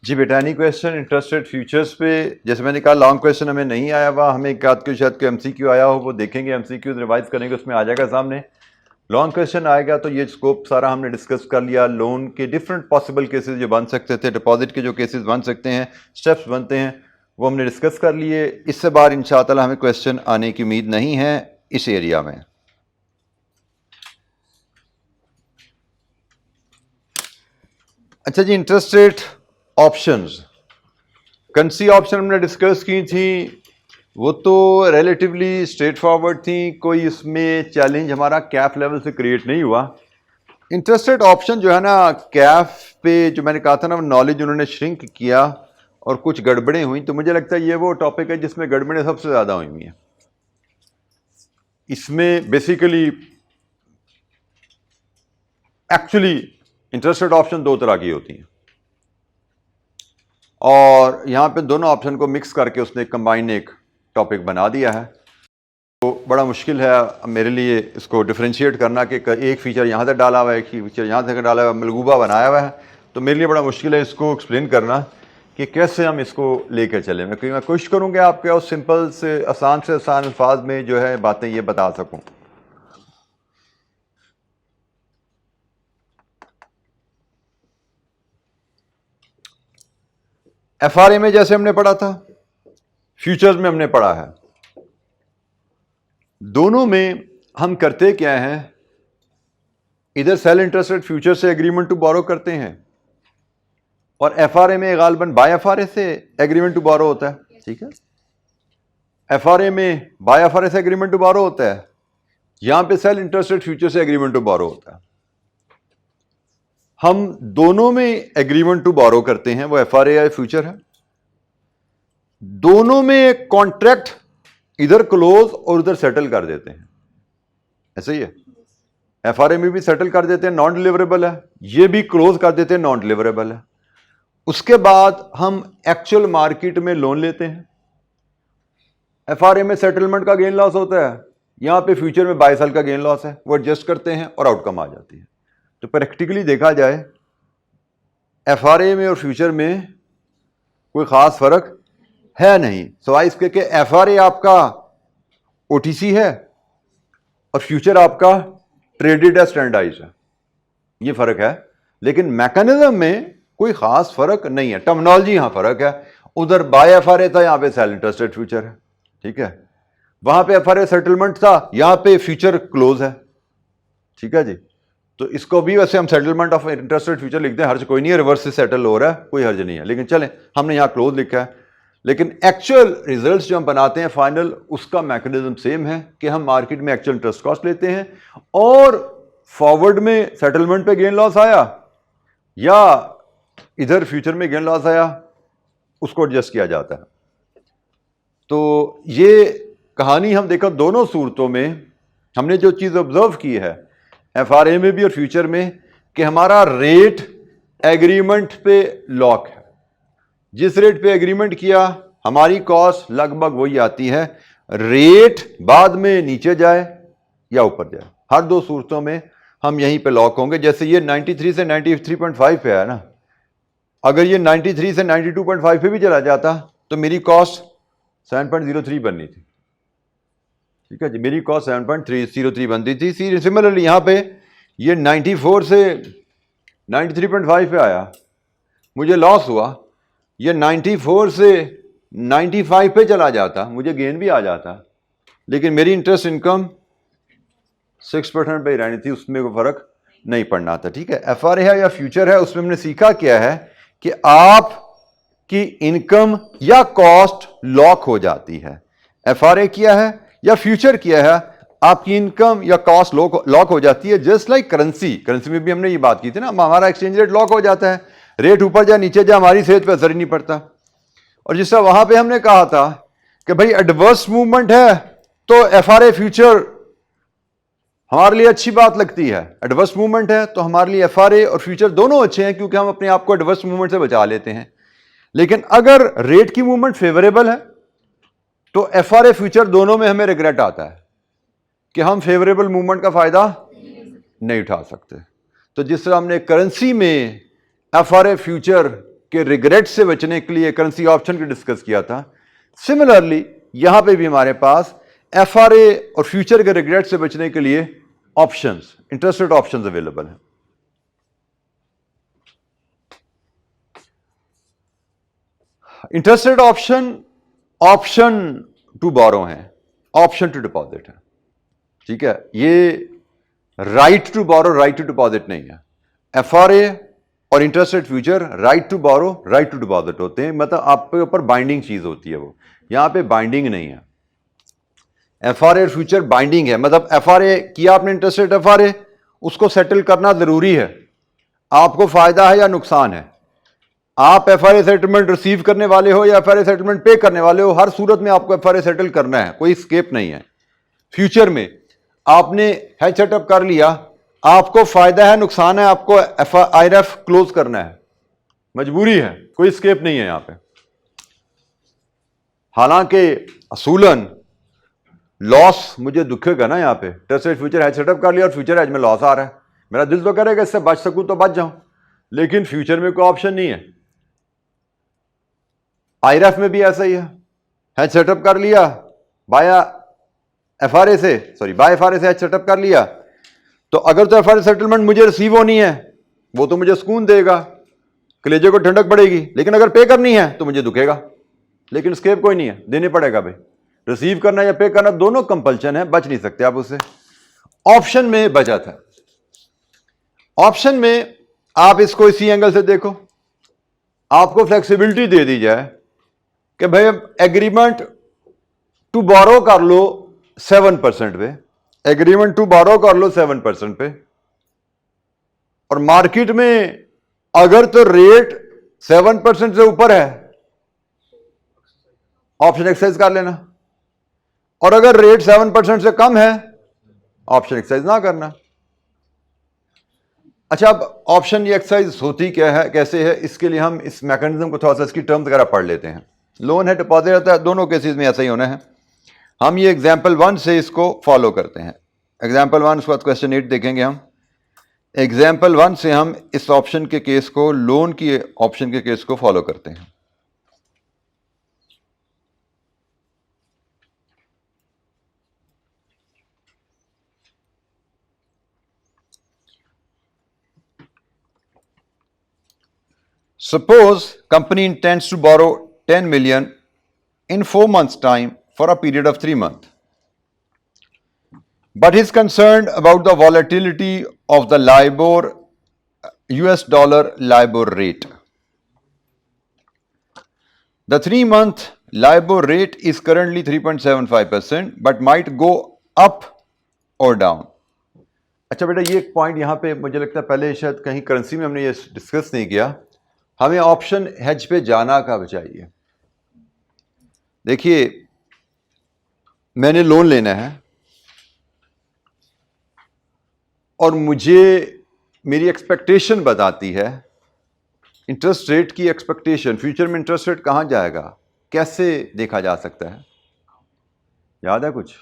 जी बेटा any question interest rate futures पे? जैसे मैंने कहा लॉन्ग क्वेश्चन हमें नहीं आया हुआ, हमें एक आध के शायद को एमसीक्यू आया हो, वो देखेंगे, एमसीक्यू रिवाइज करेंगे, उसमें आ जाएगा सामने। लॉन्ग क्वेश्चन आएगा तो ये स्कोप सारा हमने डिस्कस कर लिया, लोन के डिफरेंट पॉसिबल केसेस जो बन सकते थे, डिपॉजिट के जो केसेस बन सकते हैं, स्टेप्स बनते हैं, वो हमने डिस्कस कर लिए। इससे बाहर इंशाअल्लाह हमें क्वेश्चन आने की उम्मीद नहीं है इस एरिया में। अच्छा जी, interest rate options, currency option हमने डिस्कस की थी, वो तो रिलेटिवली स्ट्रेट फॉरवर्ड थी, कोई इसमें चैलेंज हमारा कैफ लेवल से क्रिएट नहीं हुआ। इंटरेस्ट रेट ऑप्शन जो है ना, कैफ पे जो मैंने कहा था ना, नॉलेज उन्होंने श्रिंक किया और कुछ गड़बड़ें हुई, तो मुझे लगता है ये वो टॉपिक है जिसमें गड़बड़ें सबसे ज़्यादा हुई हैं। इसमें basically actually interest rate option दो तरह की होती हैं। और यहाँ पे दोनों ऑप्शन को मिक्स करके उसने कंबाइन एक टॉपिक बना दिया है। तो बड़ा मुश्किल है मेरे लिए इसको डिफ्रेंशिएट करना कि एक फ़ीचर यहाँ से डाला हुआ है, एक फ़ीचर यहाँ से डाला हुआ है, मलगूबा बनाया हुआ है। तो मेरे लिए बड़ा मुश्किल है इसको एक्सप्लेन करना कि कैसे हम इसको लेकर चलें। मैं कोशिश करूँगा आपके और सिंपल से आसान अल्फाज में जो है बातें ये बता सकूँ। एफआरए में जैसे हमने पढ़ा था, फ्यूचर्स में हमने पढ़ा है, दोनों में हम करते क्या हैं, इधर सेल इंटरेस्ट रेट फ्यूचर से एग्रीमेंट टू बोरो करते हैं और एफआरए में गालबन बाय एफआरए से एग्रीमेंट टू बोरो होता है। ठीक है, एफआरए में बाय एफआरए से एग्रीमेंट टू बोरो होता है, यहां पे सेल इंटरेस्ट रेट फ्यूचर से एग्रीमेंट टू बोरो होता है। हम दोनों में एग्रीमेंट टू बोरो करते हैं, वो एफआरए या फ्यूचर है। दोनों में कॉन्ट्रैक्ट इधर क्लोज और उधर सेटल कर देते हैं, ऐसा ही है। एफआरए में भी सेटल कर देते हैं, नॉन डिलीवरेबल है, ये भी क्लोज कर देते हैं, नॉन डिलीवरेबल है। उसके बाद हम एक्चुअल मार्केट में लोन लेते हैं। एफआरए में सेटलमेंट का गेन लॉस होता है, यहां पे फ्यूचर में बाय सेल का गेन लॉस है, वो एडजस्ट करते हैं और आउटकम आ जाती है। तो प्रैक्टिकली देखा जाए एफआरए में और फ्यूचर में कोई खास फर्क है नहीं, सवाई इसके कि एफआरए आपका ओटीसी है और फ्यूचर आपका ट्रेडेड है, स्टैंडर्डाइज्ड है, ये फर्क है। लेकिन मैकेनिज्म में कोई खास फर्क नहीं है, टर्मिनोलॉजी यहां फर्क है। उधर बाय एफआरए था, यहां पे सेल इंटरेस्ट रेट फ्यूचर है। ठीक है, वहां पे एफआरए सेटलमेंट था, यहां पे फ्यूचर क्लोज है। ठीक है जी, तो इसको भी वैसे हम settlement of interest rate future लिखते हैं, हर्ज कोई नहीं है, रिवर्स से सेटल हो रहा है, कोई हर्ज नहीं है। लेकिन चलें, हमने यहां क्लोज लिखा है, लेकिन एक्चुअल रिजल्ट्स जो हम बनाते हैं फाइनल, उसका मैकेनिज्म सेम है कि हम मार्केट में एक्चुअल इंटरेस्ट कॉस्ट लेते हैं और फॉरवर्ड में सेटलमेंट पे गेन लॉस आया या इधर फ्यूचर में गेन लॉस आया, उसको एडजस्ट किया जाता है। तो ये कहानी हम देखो दोनों सूरतों में हमने जो चीज ऑब्जर्व की है, एफआरए में भी और फ्यूचर में, कि हमारा रेट एग्रीमेंट पे लॉक है। जिस रेट पे एग्रीमेंट किया हमारी कॉस्ट लगभग वही आती है, रेट बाद में नीचे जाए या ऊपर जाए, हर दो सूरतों में हम यहीं पे लॉक होंगे। जैसे ये 93 से 93.5 पे है ना, अगर ये 93 से 92.5 पे भी चला जाता तो मेरी कॉस्ट 7.03 बननी थी। ठीक है जी, मेरी कॉस्ट 7.303 बनती थी। सिमिलरली यहां पे ये 94 से 93.5 पे आया, मुझे लॉस हुआ। ये 94 से 95 पे चला जाता, मुझे गेन भी आ जाता, लेकिन मेरी इंटरेस्ट इनकम 6% पे ही रहनी थी, उसमें कोई फर्क नहीं पड़ना था। ठीक है, एफआरए है या फ्यूचर है, उसमें हमने सीखा क्या है कि आप की इनकम या कॉस्ट लॉक हो जाती है। एफआरए किया है या फ्यूचर किया है, आपकी इनकम या कॉस्ट लॉक हो जाती है। जस्ट लाइक करेंसी में भी हमने ये बात की थी ना, हमारा एक्सचेंज रेट लॉक हो जाता है, रेट ऊपर जाए नीचे जाए हमारी सेहत पे असर ही नहीं पड़ता। और जिस तरह वहां पे हमने कहा था कि भाई एडवर्स मूवमेंट है तो एफआरए फ्यूचर हमारे लिए अच्छी बात लगती है, एडवर्स मूवमेंट है तो हमारे लिए एफआरए और फ्यूचर दोनों अच्छे हैं, क्योंकि हम अपने आप को एडवर्स मूवमेंट से बचा लेते हैं। लेकिन अगर रेट की मूवमेंट फेवरेबल है तो एफआरए फ्यूचर दोनों में हमें रिग्रेट आता है कि हम फेवरेबल मूवमेंट का फायदा नहीं उठा सकते। तो जिस तरह हमने करेंसी में एफआरए फ्यूचर के रिग्रेट से बचने के लिए करेंसी ऑप्शन को डिस्कस किया था, सिमिलरली यहां पे भी हमारे पास एफआरए और फ्यूचर के रिग्रेट से बचने के लिए options, interest rate options available हैं। Interest rate option to borrow है, ऑप्शन टू डिपॉजिट है। ठीक है, ये right to borrow right to deposit नहीं है। एफआरए और interest rate future right to borrow right to deposit होते हैं, मतलब आपके ऊपर बाइंडिंग चीज होती है, वो यहां पे बाइंडिंग नहीं है। एफआरए और फ्यूचर बाइंडिंग है, मतलब एफआरए किया आपने इंटरेस्ट रेट एफआरए, उसको सेटल करना जरूरी है, आपको फायदा है या नुकसान है। आप एफआरए सेटलमेंट रिसीव करने वाले हो या एफआरए सेटलमेंट पे करने वाले हो, हर सूरत में आपको एफआरए सेटल करना है, कोई स्केप नहीं है। फ्यूचर में आपने हेज सेटअप कर लिया, आपको फायदा है नुकसान है, आपको आईआरएफ क्लोज करना है, मजबूरी है, कोई स्केप नहीं है यहां पे। हालांकि असूलन लॉस मुझे दुखेगा ना, यहां पे interest rate future has setup कर लिया और फ्यूचर हैज में लॉस आ रहा है, मेरा दिल तो करेगा इससे बच सकूं तो बच जाऊं, लेकिन फ्यूचर में कोई ऑप्शन नहीं है। आईआरएफ में भी ऐसा ही है, हैज सेटअप कर लिया बाया एफआरए से, सॉरी बाय एफआरए से हैज सेटअप कर लिया, तो अगर तो एफआरए सेटलमेंट मुझे रिसीव होनी है वो तो मुझे सुकून देगा, कलेजे को ठंडक पड़ेगी, लेकिन अगर पे करनी है तो मुझे दुखेगा, लेकिन स्केप कोई नहीं है, देने पड़ेगा भाई। रिसीव करना या पे करना दोनों कंपल्शन है, बच नहीं सकते आप उससे। ऑप्शन में बचत है, ऑप्शन में आप इसको इसी एंगल से देखो, आपको फ्लेक्सिबिलिटी दे दी जाए कि भाई एग्रीमेंट टू बोरो कर लो 7% पे, एग्रीमेंट टू बोरो कर लो 7% पे, और मार्केट में अगर तो रेट 7% से ऊपर है ऑप्शन एक्सरसाइज कर लेना, और अगर रेट 7% से कम है ऑप्शन एक्सरसाइज ना करना। अच्छा, अब ऑप्शन ये एक्सरसाइज होती क्या है, कैसे है, इसके लिए हम इस मैकेनिज्म को थोड़ा सा इसकी टर्म्स वगैरह पढ़ लेते हैं। लोन है, डिपॉजिट होता है, दोनों केसेस में ऐसा ही होना है। हम ये एग्जाम्पल 1 से इसको फॉलो करते हैं। एग्जाम्पल 1 उसके बाद क्वेश्चन 8 देखेंगे हम। एग्जाम्पल 1 से हम इस ऑप्शन के केस को, लोन की ऑप्शन के केस को फॉलो करते हैं। Suppose company intends to borrow 10 million in 4 months' time for a period of 3 months, but is concerned about the volatility of the LIBOR, US dollar LIBOR rate. The 3-month LIBOR rate is currently 3.75%, but might go up or down. अच्छा बेटा, ये एक point यहाँ पे मुझे लगता है पहले शायद कहीं करेंसी में हमने ये डिस्कस नहीं किया। हमें ऑप्शन हेज पे जाना कब चाहिए? देखिए, मैंने लोन लेना है और मुझे मेरी एक्सपेक्टेशन बताती है इंटरेस्ट रेट की एक्सपेक्टेशन, फ्यूचर में इंटरेस्ट रेट कहाँ जाएगा, कैसे देखा जा सकता है? याद है कुछ?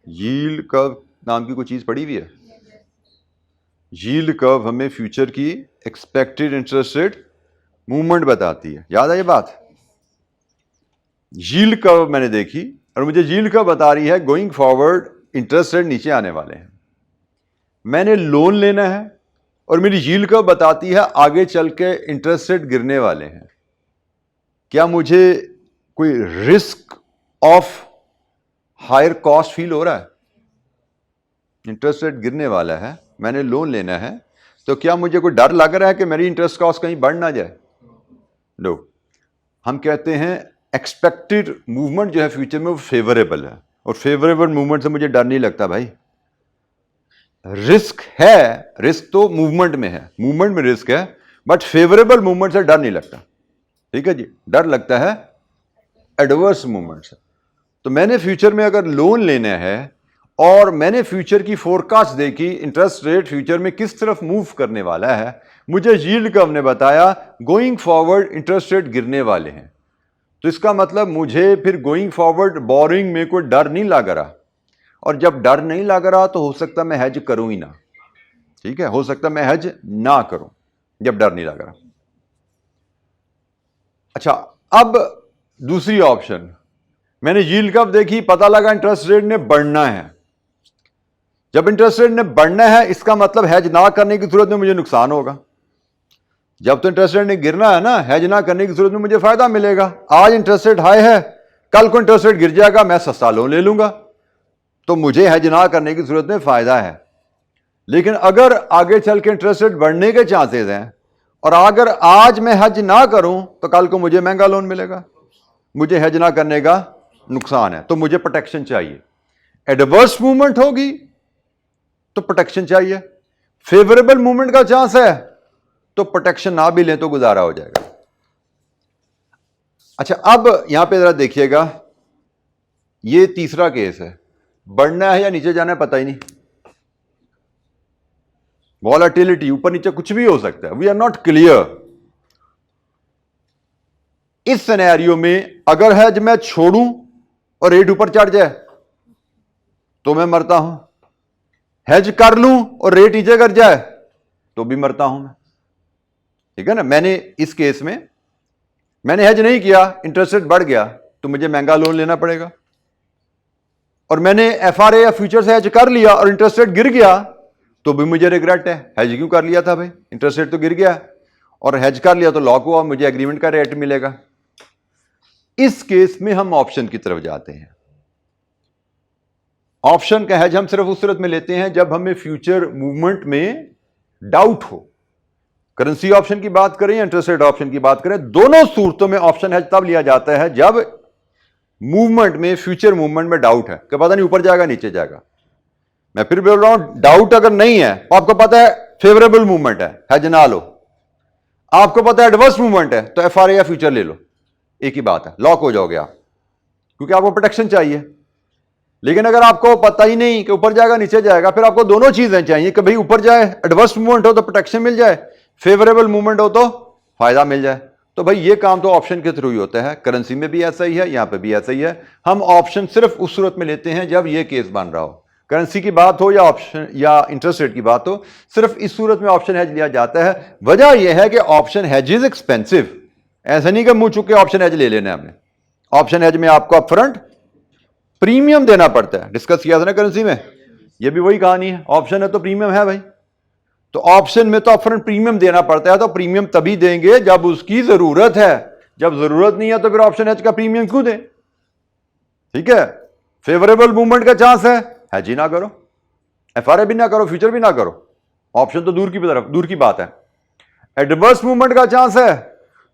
यील्ड कर्व नाम की कोई चीज़ पड़ी हुई है? यील्ड कर्व हमें फ्यूचर की एक्सपेक्टेड इंटरेस्ट रेट मूवमेंट बताती है, याद है ये बात? यील्ड कर्व मैंने देखी और मुझे यील्ड कर्व बता रही है गोइंग फॉरवर्ड इंटरेस्ट रेट नीचे आने वाले हैं। मैंने लोन लेना है और मेरी यील्ड कर्व बताती है आगे चल के इंटरेस्ट रेट गिरने वाले हैं। क्या मुझे कोई risk of higher cost feel हो रहा है? इंटरेस्ट रेट गिरने वाला है, मैंने लोन लेना है, तो क्या मुझे कोई डर लग रहा है कि मेरी इंटरेस्ट कॉस्ट कहीं बढ़ ना जाए? नो। हम कहते हैं एक्सपेक्टेड मूवमेंट जो है फ्यूचर में वो फेवरेबल है, और फेवरेबल मूवमेंट से मुझे डर नहीं लगता भाई। रिस्क है, रिस्क तो मूवमेंट में है, मूवमेंट में रिस्क है, बट फेवरेबल मूवमेंट से डर नहीं लगता। ठीक है जी, डर लगता है एडवर्स मूवमेंट से। तो मैंने फ्यूचर में अगर लोन लेना है और मैंने फ्यूचर की फोरकास्ट देखी, इंटरेस्ट रेट फ्यूचर में किस तरफ मूव करने वाला है, मुझे यील्ड कर्व ने बताया गोइंग फॉरवर्ड इंटरेस्ट रेट गिरने वाले हैं, तो इसका मतलब मुझे फिर गोइंग फॉरवर्ड बोरिंग में कोई डर नहीं लग रहा, और जब डर नहीं लग रहा तो हो सकता मैं हेज करूं ही ना। ठीक है, हो सकता मैं हेज ना करूं जब डर नहीं लग रहा। अच्छा, अब दूसरी ऑप्शन, मैंने यील्ड कर्व देखी, पता लगा इंटरेस्ट रेट ने बढ़ना है। जब इंटरेस्ट रेट ने बढ़ना है इसका मतलब हेज ना करने की सूरत में मुझे नुकसान होगा। जब तो इंटरेस्ट रेट ने गिरना है ना, हेज ना करने की सूरत में मुझे फायदा मिलेगा। आज इंटरेस्ट रेट हाई है, कल को इंटरेस्ट रेट गिर जाएगा, मैं सस्ता लोन ले लूंगा, तो मुझे हेज ना करने की सूरत में फायदा है। लेकिन अगर आगे चल के इंटरेस्ट रेट बढ़ने के चांसेस हैं और अगर आज मैं हेज ना करूं तो कल को मुझे महंगा लोन मिलेगा, मुझे हेज ना करने का नुकसान है, तो मुझे प्रोटेक्शन चाहिए। एडवर्स मूवमेंट होगी तो प्रोटेक्शन चाहिए, फेवरेबल मूवमेंट का चांस है तो प्रोटेक्शन ना भी लें तो गुजारा हो जाएगा। अच्छा, अब यहां पे जरा देखिएगा, ये तीसरा केस है, बढ़ना है या नीचे जाना है पता ही नहीं। वॉलेटिलिटी, ऊपर नीचे कुछ भी हो सकता है, वी आर नॉट क्लियर। इस सिनेरियो में अगर हेज मैं छोड़ूं और रेट ऊपर चढ़ जाए तो मैं मरता हूं, हेज कर लूं और रेट नीचे गिर जाए तो भी मरता हूं मैं, ठीक है ना। मैंने इस केस में मैंने हेज नहीं किया, इंटरेस्ट रेट बढ़ गया तो मुझे महंगा लोन लेना पड़ेगा, और मैंने एफआरए या फ्यूचर से हेज कर लिया और इंटरेस्ट रेट गिर गया तो भी मुझे रिग्रेट है, हेज क्यों कर लिया था भाई, इंटरेस्ट रेट तो गिर गया और हेज कर लिया तो लॉक हुआ, मुझे एग्रीमेंट का रेट मिलेगा। इस केस में हम ऑप्शन की तरफ जाते हैं। ऑप्शन का हेज हम सिर्फ उस सूरत में लेते हैं जब हमें फ्यूचर मूवमेंट में डाउट हो। करेंसी ऑप्शन की बात करें या इंटरेस्ट रेट ऑप्शन की बात करें, दोनों सूरतों में ऑप्शन हेज तब लिया जाता है जब मूवमेंट में, फ्यूचर मूवमेंट में डाउट है कि पता नहीं ऊपर जाएगा नीचे जाएगा। मैं फिर बोल रहा हूं, डाउट अगर नहीं है, आपको पता है फेवरेबल मूवमेंट है, हेज ना लो। आपको पता है एडवर्स मूवमेंट है तो एफआरए या फ्यूचर ले लो, एक ही बात है, लॉक हो जाओगे आप, क्योंकि आपको प्रोटेक्शन चाहिए। लेकिन अगर आपको पता ही नहीं कि ऊपर जाएगा नीचे जाएगा, फिर आपको दोनों चीजें चाहिए कि भाई ऊपर जाए, एडवर्स मूवमेंट हो तो प्रोटेक्शन मिल जाए, फेवरेबल मूवमेंट हो तो फायदा मिल जाए। तो भाई ये काम तो ऑप्शन के थ्रू ही होता है, करेंसी में भी ऐसा ही है, यहां पे भी ऐसा ही है। हम ऑप्शन सिर्फ उस सूरत में लेते हैं जब ये केस बन रहा हो, करेंसी की बात हो या ऑप्शन या इंटरेस्ट रेट की बात हो, सिर्फ इस सूरत में ऑप्शन हेज लिया जाता है। वजह यह है कि ऑप्शन हेज इज एक्सपेंसिव। ऐसा नहीं कि मुंह चुके ऑप्शन हेज ले लेना है हमने। ऑप्शन हेज में आपको अपफ्रंट प्रीमियम देना पड़ता है, डिस्कस किया था ना करेंसी में, ये भी वही कहानी है। ऑप्शन है तो प्रीमियम है भाई, तो ऑप्शन में तो अपफ्रंट प्रीमियम देना पड़ता है, तो प्रीमियम तभी देंगे जब उसकी जरूरत है, जब जरूरत नहीं है तो फिर ऑप्शन हेज का प्रीमियम क्यों दें, ठीक है। फेवरेबल मूवमेंट का चांस है, हेज ही ना करो, एफआरए भी ना करो, फ्यूचर भी ना करो, ऑप्शन तो दूर की बात है। एडवर्स मूवमेंट का चांस है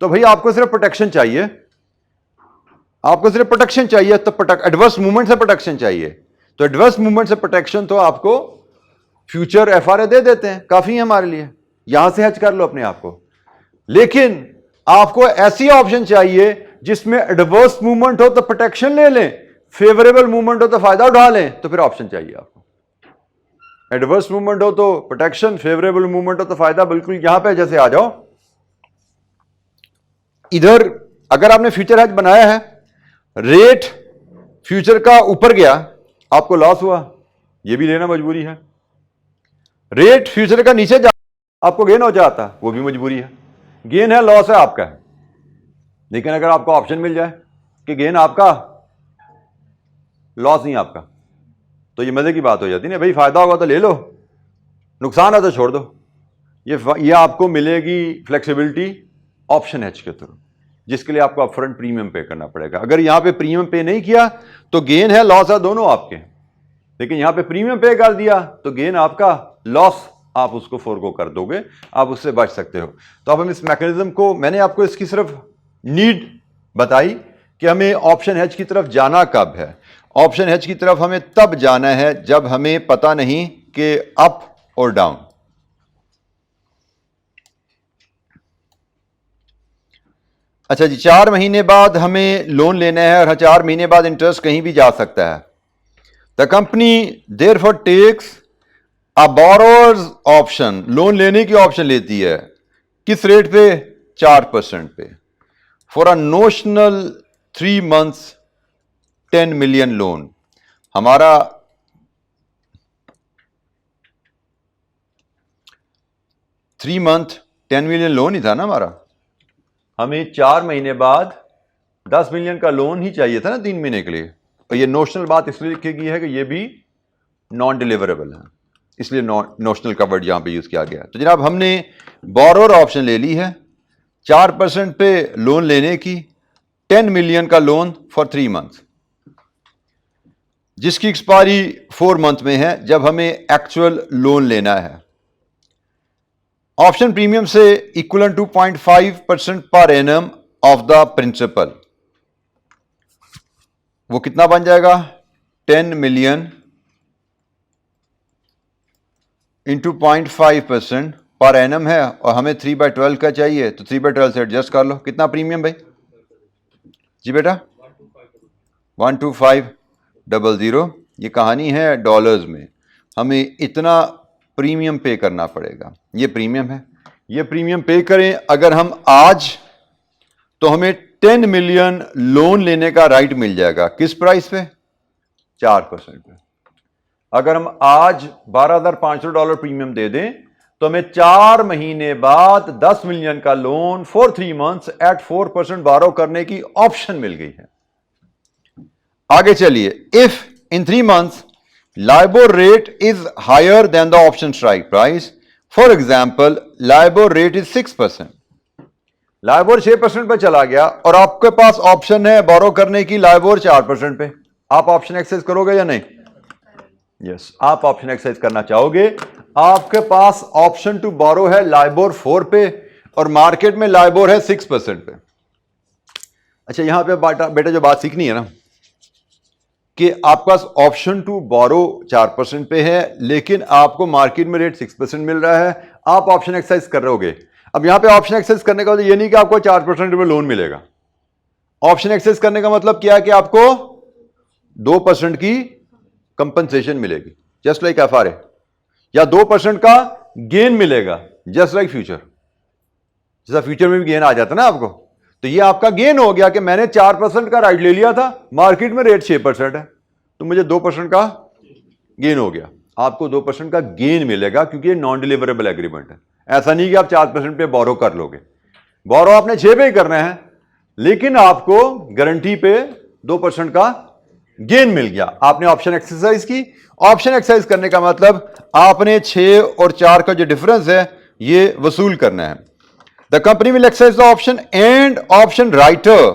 तो भाई आपको सिर्फ प्रोटेक्शन चाहिए, आपको सिर्फ प्रोटेक्शन चाहिए, तो एडवर्स मूवमेंट से प्रोटेक्शन चाहिए, तो एडवर्स मूवमेंट से प्रोटेक्शन तो आपको फ्यूचर एफआरए दे देते हैं, काफी है हमारे लिए, यहां से हेज कर लो अपने आप को। लेकिन आपको ऐसी ऑप्शन चाहिए जिसमें एडवर्स मूवमेंट हो तो प्रोटेक्शन ले लें, फेवरेबल मूवमेंट हो तो फायदा उठा लें, तो फिर ऑप्शन चाहिए आपको। एडवर्स मूवमेंट हो तो प्रोटेक्शन, फेवरेबल मूवमेंट हो तो फायदा। बिल्कुल यहां पे जैसे आ जाओ, इधर अगर आपने फ्यूचर हेज बनाया है, रेट फ्यूचर का ऊपर गया, आपको लॉस हुआ, यह भी लेना मजबूरी है। रेट फ्यूचर का नीचे जा, आपको गेन हो जाता, वो भी मजबूरी है। गेन है, लॉस है आपका है। लेकिन अगर आपको ऑप्शन मिल जाए कि गेन आपका, लॉस नहीं आपका, तो ये मजे की बात हो जाती है ना भाई, फायदा होगा तो ले लो, नुकसान है तो छोड़ दो। ये आपको मिलेगी फ्लेक्सिबिलिटी ऑप्शन हेज के थ्रू, जिसके लिए आपको अपफ्रंट प्रीमियम पे करना पड़ेगा। अगर यहां पे प्रीमियम पे नहीं किया तो गेन है, लॉस है, दोनों आपके। लेकिन यहां पे प्रीमियम पे कर दिया तो गेन आपका, लॉस आप उसको फोरगो कर दोगे, आप उससे बच सकते हो। तो अब हम इस मैकेनिज्म को, मैंने आपको इसकी सिर्फ नीड बताई कि हमें ऑप्शन हेज की तरफ जाना कब है। ऑप्शन हेज की तरफ हमें तब जाना है जब हमें पता नहीं कि अप और डाउन। अच्छा जी, 4 महीने बाद हमें लोन लेना है और 4 महीने बाद इंटरेस्ट कहीं भी जा सकता है। The company therefore takes a borrower's option, loan लेने की ऑप्शन लेती है, किस रेट पे? 4% पे, for a notional 3 months 10 million loan. हमारा 3 month 10 million लोन ही था ना हमारा, हमें 4 महीने बाद 10 मिलियन का लोन ही चाहिए था ना 3 महीने के लिए। और ये नोशनल बात इसलिए लिखी गई है कि ये भी नॉन डिलीवरेबल है, इसलिए नोशनल कवर्ड यहां पे यूज किया गया। तो जनाब हमने बोरोअर ऑप्शन ले ली है, 4% पे लोन लेने की, 10 मिलियन का लोन फॉर 3 months, जिसकी एक्सपायरी 4 month में है जब हमें एक्चुअल लोन लेना है। ऑप्शन प्रीमियम से equal to 0.5% per annum of the principal, वो कितना बन जाएगा? 10 मिलियन इंटू 0.5% पर एनम है, और हमें 3/12 का चाहिए, तो 3/12 से एडजस्ट कर लो। कितना प्रीमियम भाई? जी बेटा 12500। ये कहानी है डॉलर्स में, हमें इतना प्रीमियम पे करना पड़ेगा। ये प्रीमियम है, ये प्रीमियम पे करें अगर हम आज, तो हमें 10 मिलियन लोन लेने का राइट मिल जाएगा। किस प्राइस पे? 4% पे। अगर हम आज $12,500 प्रीमियम दे दें तो हमें 4 महीने बाद 10 मिलियन का लोन फॉर 3 मंथ्स एट 4% बारो करने की ऑप्शन मिल गई है। आगे चलिए, if in 3 months LIBOR rate is higher than the option strike price, for example LIBOR rate is 6%, LIBOR 6% पे चला गया और आपके पास ऑप्शन है बोरो करने की लाइबोर 4% पे, आप ऑप्शन एक्सरसाइज करोगे या नहीं? यस, आप ऑप्शन एक्सरसाइज करना चाहोगे। आपके पास ऑप्शन टू बोरो है लाइबोर 4 पे और मार्केट में लाइबोर है 6% पे। अच्छा, यहां पे बेटा जो बात सीखनी है ना, कि आपके पास ऑप्शन टू बोरो 4% पे है लेकिन आपको मार्केट में रेट 6% मिल रहा है, आप ऑप्शन एक्सरसाइज कर रहोगे। अब यहां पे ऑप्शन एक्सरसाइज करने का मतलब ये नहीं कि आपको 4% में लोन मिलेगा। ऑप्शन एक्सरसाइज करने का मतलब क्या है कि आपको 2% की कंपनसेशन मिलेगी, जस्ट लाइक एफआरए, या 2% का गेन मिलेगा, जस्ट लाइक फ्यूचर। जैसा फ्यूचर में भी गेन आ जाता ना आपको, तो ये आपका गेन हो गया कि मैंने 4% का राइट ले लिया था, मार्केट में रेट 6% है, तो मुझे 2% का गेन हो गया। आपको 2% का गेन मिलेगा क्योंकि ये नॉन डिलीवरेबल एग्रीमेंट है। ऐसा नहीं कि आप 4% पे बोरो कर लोगे, बोरो आपने 6 पे ही करना है, लेकिन आपको गारंटी पे 2% का गेन मिल गया। आपने ऑप्शन एक्सरसाइज की। ऑप्शन एक्सरसाइज करने का मतलब आपने 6 और 4 का जो डिफरेंस है ये वसूल करना है। The company will exercise the option and option writer,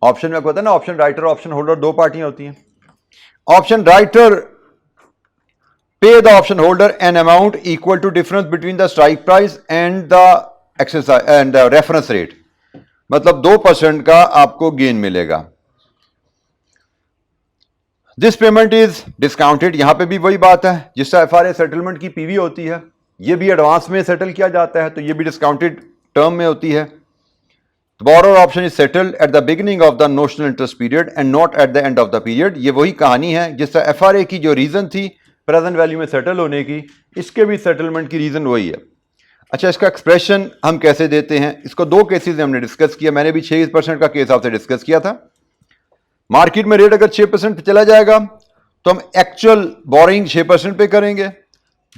option में पता है ना, ऑप्शन राइटर और ऑप्शन होल्डर 2 पार्टियां होती हैं। Option writer pay the option holder an amount equal to difference between the strike price and the exercise and the reference rate, मतलब 2% का आपको गेन मिलेगा। दिस पेमेंट इज डिस्काउंटेड, यहां पे भी वही बात है, जिस तरह एफआरए सेटलमेंट की पीवी होती है, ये भी एडवांस में सेटल किया जाता है, तो ये भी डिस्काउंटेड टर्म में होती है। Borrow option is settled at the beginning of the notional interest period and not at the end of the period. ये वही कहानी है जिस तरह एफआरए की जो रीजन थी प्रेजेंट वैल्यू में सेटल होने की, इसके भी सेटलमेंट की रीजन वही है। अच्छा, इसका एक्सप्रेशन हम कैसे देते हैं? इसको 2 केसेस में हमने डिस्कस किया, मैंने भी 6% का केस आपसे डिस्कस किया था। मार्केट में रेट अगर 6% पे चला जाएगा तो हम एक्चुअल बोरिंग 6% पे करेंगे,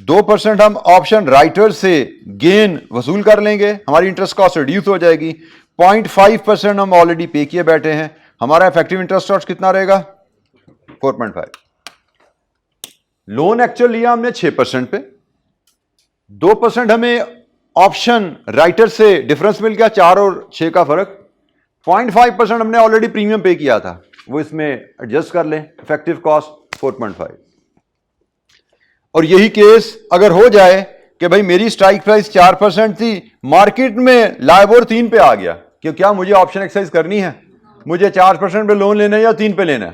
2% हम ऑप्शन राइटर से गेन वसूल कर लेंगे, हमारी इंटरेस्ट कॉस्ट रिड्यूस हो जाएगी। 0.5% हम ऑलरेडी पे किए बैठे हैं, हमारा इफेक्टिव इंटरेस्ट कॉस्ट कितना रहेगा? 4.5। लोन एक्चुअल लिया हमने 6% पे, 2% हमें ऑप्शन राइटर से डिफरेंस मिल गया, 4 और 6 का फर्क। 0.5% हमने ऑलरेडी प्रीमियम पे किया था, वो इसमें एडजस्ट कर लें, इफेक्टिव कॉस्ट 4.5। और यही केस अगर हो जाए कि भाई मेरी स्ट्राइक प्राइस 4% थी, मार्केट में लाइबोर 3 पे आ गया, कि क्या मुझे ऑप्शन एक्सरसाइज करनी है? मुझे 4% पे लोन लेना है या 3 पे लेना है?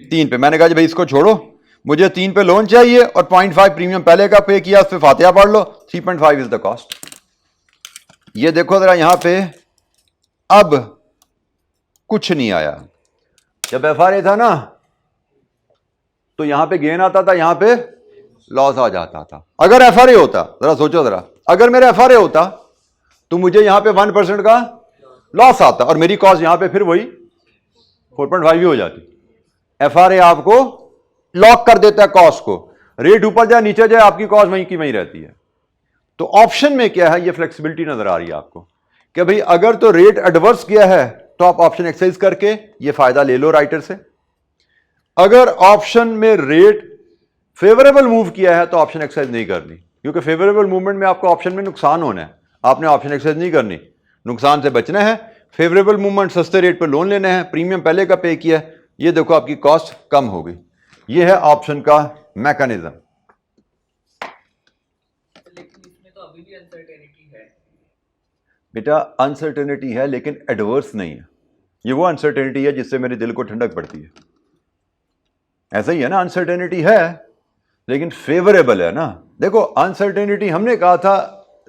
3 पे। मैंने कहा भाई इसको छोड़ो, मुझे 3 पे लोन चाहिए और 0.5 प्रीमियम पहले का पे किया, उस पर फातिहा पढ़ लो, 3.5 इज द कॉस्ट। ये देखो जरा यहां पे, अब कुछ नहीं आया। जब एफआरए था ना तो यहां पे गेन आता था, यहां पे लॉस आ जाता था। अगर एफआरए होता, जरा सोचो जरा, अगर मेरा एफआरए होता तो मुझे यहां पे 1% का लॉस आता और मेरी कॉस्ट यहां पे फिर वही 4.5 ही हो जाती। एफआरए आपको लॉक कर देता है कॉस्ट को, रेट ऊपर जाए नीचे जाए आपकी कॉस्ट वहीं की वहीं रहती है। तो ऑप्शन में क्या है, ये फ्लेक्सिबिलिटी नजर आ रही है आपको कि भाई अगर तो रेट एडवर्स गया है तो आप ऑप्शन एक्सरसाइज करके ये फायदा ले लो राइटर से। अगर ऑप्शन में रेट फेवरेबल मूव किया है तो ऑप्शन एक्सरसाइज नहीं करनी, क्योंकि फेवरेबल मूवमेंट में आपको ऑप्शन में नुकसान होना है, आपने ऑप्शन एक्सरसाइज नहीं करनी, नुकसान से बचना है। फेवरेबल मूवमेंट, सस्ते रेट पर लोन लेना है, प्रीमियम पहले का पे किया, ये देखो आपकी कॉस्ट कम हो गई। ये है ऑप्शन का मैकेनिज्म। बेटा अनसर्टेनिटी है लेकिन एडवर्स नहीं है। ये वो अनसर्टेनिटी है जिससे मेरे दिल को ठंडक पड़ती है। ऐसा ही है ना, अनसर्टेनिटी है लेकिन फेवरेबल है ना। देखो अनसर्टेनिटी हमने कहा था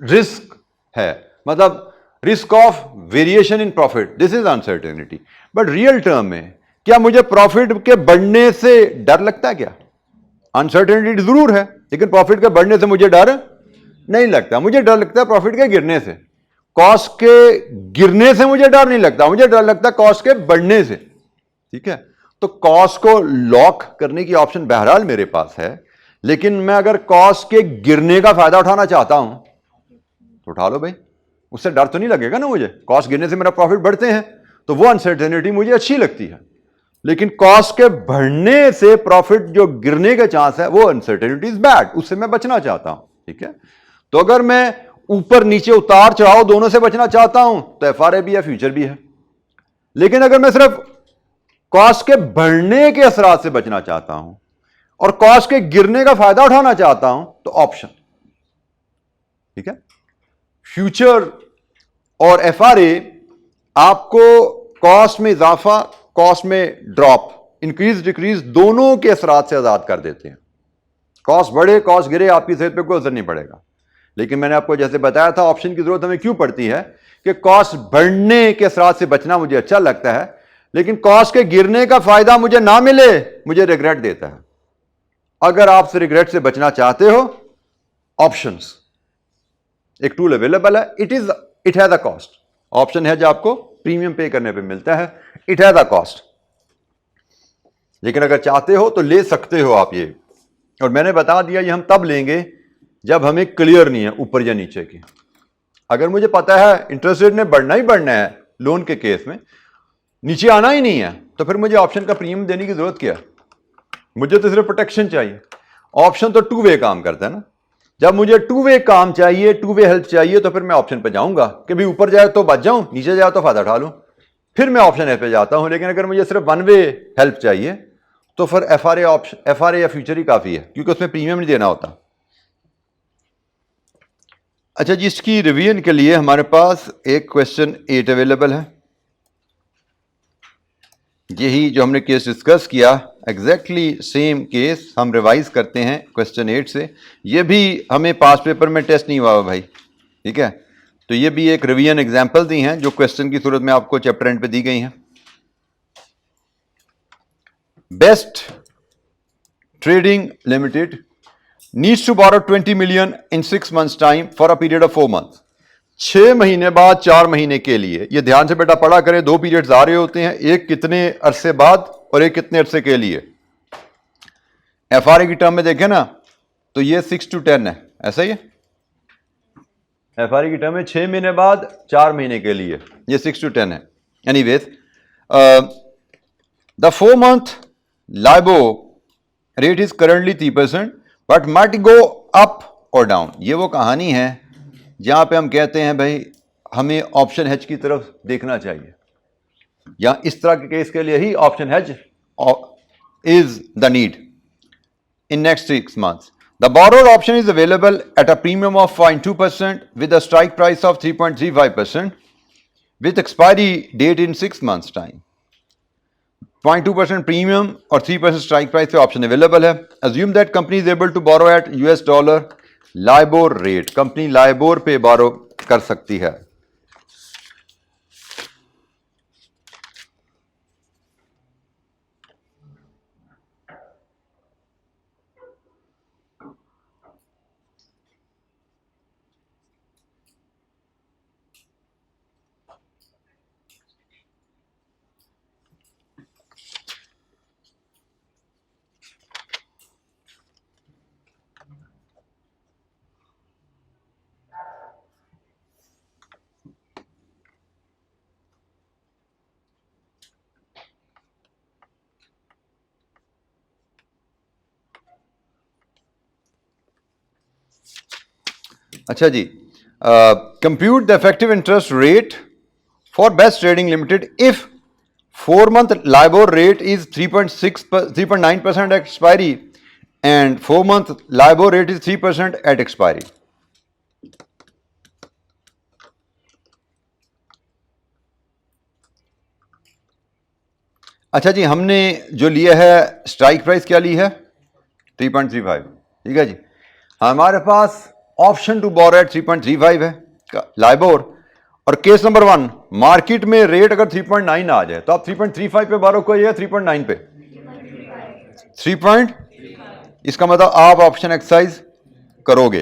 रिस्क है, मतलब risk of variation in profit, this is uncertainty. But real term में क्या मुझे प्रॉफिट के बढ़ने से डर लगता है क्या? अनसर्टेनिटी जरूर है, लेकिन प्रॉफिट के बढ़ने से मुझे डर नहीं लगता। मुझे डर लगता है प्रॉफिट के गिरने से। कॉस्ट के गिरने से मुझे डर नहीं लगता, मुझे डर लगता है कॉस्ट के बढ़ने से। ठीक है, तो कॉस्ट को लॉक करने की ऑप्शन बहरहाल मेरे पास है, लेकिन मैं अगर कॉस्ट के गिरने का फायदा उठाना चाहता हूं तो उठा लो भाई, उससे डर तो नहीं लगेगा ना मुझे। कॉस्ट गिरने से मेरा प्रॉफिट बढ़ते हैं तो वो अनसर्टेनिटी मुझे अच्छी लगती है, लेकिन कॉस्ट के बढ़ने से प्रॉफिट जो गिरने के चांस है वो अनसर्टेनिटी इज बैड, उससे मैं बचना चाहता हूं। ठीक है, तो अगर मैं ऊपर नीचे उतार चढ़ाव दोनों से बचना चाहता हूं तो एफआरए भी है, फ्यूचर भी है। लेकिन अगर मैं सिर्फ कॉस्ट के बढ़ने के असरात से बचना चाहता हूं और कॉस्ट के गिरने का फायदा उठाना चाहता हूं तो ऑप्शन। ठीक है, फ्यूचर और एफआरए आपको कॉस्ट में इजाफा, कॉस्ट में ड्रॉप, इंक्रीज डिक्रीज दोनों के असरात से आजाद कर देते हैं। कॉस्ट बढ़े कॉस्ट गिरे आपकी सेहत पे कोई असर नहीं पड़ेगा। लेकिन मैंने आपको जैसे बताया था ऑप्शन की जरूरत हमें क्यों पड़ती है कि कॉस्ट बढ़ने के असरात से बचना मुझे अच्छा लगता है, लेकिन कॉस्ट के गिरने का फायदा मुझे ना मिले मुझे रिग्रेट देता है। अगर आप रिग्रेट से बचना चाहते हो, ऑप्शंस एक टूल अवेलेबल है, it has a cost. Option है जो आपको प्रीमियम पे करने पे मिलता है, इट हैज अ कॉस्ट। लेकिन अगर चाहते हो तो ले सकते हो आप ये, और मैंने बता दिया ये हम तब लेंगे जब हमें क्लियर नहीं है ऊपर या नीचे की। अगर मुझे पता है इंटरेस्ट रेट ने बढ़ना ही बढ़ना है लोन के केस में, नीचे आना ही नहीं है, तो फिर मुझे ऑप्शन का प्रीमियम देने की जरूरत क्या है? मुझे तो सिर्फ प्रोटेक्शन चाहिए। ऑप्शन तो टू वे काम करता है ना। जब मुझे टू वे काम चाहिए, टू वे हेल्प चाहिए, तो फिर मैं ऑप्शन पे जाऊंगा कि भाई ऊपर जाए तो बच जाऊं, नीचे जाए तो फायदा उठा लूं, फिर मैं ऑप्शन ए पे जाता हूं। लेकिन अगर मुझे सिर्फ वन वे हेल्प चाहिए तो फिर एफआरए ऑप्शन, एफआरए या फ्यूचर ही काफी है, क्योंकि उसमें प्रीमियम नहीं देना होता। अच्छा जी, इसकी रिवीजन के लिए हमारे पास एक क्वेश्चन 8 अवेलेबल है। यही जो हमने केस डिस्कस किया, एग्जैक्टली सेम केस हम रिवाइज करते हैं क्वेश्चन 8 से। ये भी हमें पास पेपर में टेस्ट नहीं हुआ भाई। ठीक है, तो ये भी एक रिवीजन एग्जांपल दी हैं जो क्वेश्चन की सूरत में आपको चैप्टर एंड पे दी गई हैं। Best trading limited needs to borrow 20 million in 6 months time for a period of 4 months। 6 महीने बाद 4 महीने के लिए। ये ध्यान से बेटा पढ़ा करें, 2 पीरियड्स आ रहे होते हैं, एक कितने अरसे बाद और एक कितने अरसे के लिए। एफआरए की टर्म में देखें ना तो ये 6 to 10 है, ऐसा ही है। एफआरए की टर्म में 6 महीने बाद 4 महीने के लिए, ये 6 to 10 है। Anyways, the 4 month LIBOR rate is currently 3%, but might go up और डाउन। ये वो कहानी है जहां पे हम कहते हैं भाई हमें ऑप्शन हेज की तरफ देखना चाहिए, या इस तरह के केस के लिए ही option hedge is the need in next 6 months। The borrowed option is available at a premium of 0.2% with a strike price of 3.35% with expiry date in 6 months time। 0.2% premium और 3% स्ट्राइक प्राइस पे option available है। Assume that company is able to borrow at $, LIBOR rate. Company LIBOR पे borrow कर सकती है। अच्छा जी, compute the effective interest rate for best trading limited if 4 month LIBOR rate is 3.9% at expiry and 4 month LIBOR rate is 3% at expiry. अच्छा जी, हमने जो लिया है स्ट्राइक प्राइस क्या ली है? 3.35। ठीक है जी, हमारे पास ऑप्शन टू बोरो एट 3.35 है लाइबोर, और केस नंबर 1 मार्केट में रेट अगर 3.9 आ जाए तो आप 3.35 पे बोरो करिएगा, 3.9 पे 3. इसका मतलब आप ऑप्शन एक्सरसाइज करोगे।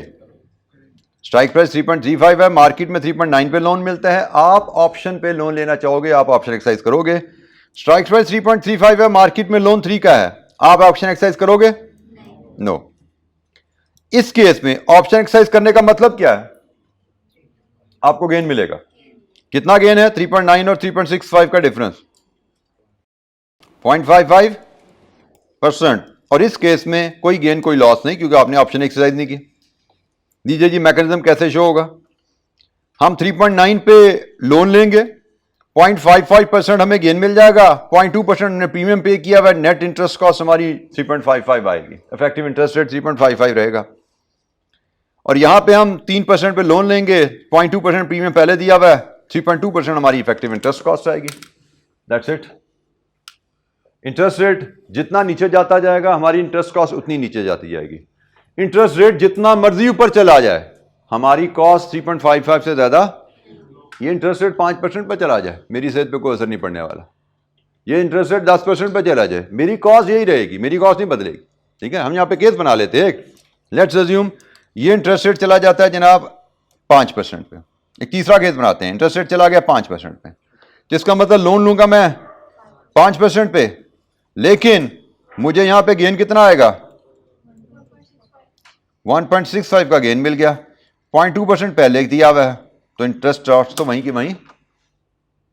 स्ट्राइक प्राइस 3.35 है, मार्केट में 3.9 पे लोन मिलता है, आप ऑप्शन पे लोन लेना चाहोगे, आप ऑप्शन एक्सरसाइज करोगे। स्ट्राइक प्राइस 3.35 है, मार्केट में लोन 3 का है, आप ऑप्शन एक्सरसाइज करोगे? नो। इस केस में ऑप्शन एक्सरसाइज करने का मतलब क्या है? आपको गेन मिलेगा। कितना गेन है? 3.9 और 3.65 का डिफरेंस 0.55%। और इस केस में कोई गेन कोई लॉस नहीं, क्योंकि आपने ऑप्शन एक्सरसाइज नहीं की। दीजिए जी, मैकेनिज्म कैसे शो होगा? हम 3.9 पे लोन लेंगे, 0.55% हमें गेन मिल जाएगा, 0.2% हमने प्रीमियम पे किया हुआ, नेट इंटरेस्ट कॉस्ट हमारी 3.55 आएगी, इफेक्टिव इंटरेस्ट रेट 3.55 रहेगा। और यहां पे हम 3% पे लोन लेंगे, 0.2% प्रीमियम पहले दिया हुआ है, 3.2% हमारी इफेक्टिव इंटरेस्ट कॉस्ट आएगी। That's it. इंटरेस्ट रेट जितना नीचे जाता जाएगा, हमारी इंटरेस्ट कॉस्ट उतनी नीचे जाती जाएगी। इंटरेस्ट रेट जितना मर्जी ऊपर चला जाए, हमारी कॉस्ट 3.55 से ज्यादा, ये इंटरेस्ट रेट 5% पर चला जाए, मेरी सेहत पे कोई असर नहीं पड़ने वाला। ये इंटरेस्ट रेट 10% पर चला जाए, मेरी कॉस्ट यही रहेगी, मेरी कॉस्ट नहीं बदलेगी। ठीक है, हम यहां पे केस बना लेते हैं एक। लेट्स अज्यूम ये इंटरेस्ट रेट चला जाता है जनाब 5% पे। एक तीसरा केस बनाते हैं, इंटरेस्ट रेट चला गया 5% पे, जिसका मतलब लोन लूंगा मैं 5% पे, लेकिन मुझे यहां पे गेन कितना आएगा? 1.65 का गेन मिल गया, 0.2% पहले दिया हुआ है, तो इंटरेस्ट कॉस्ट तो वहीं की वहीं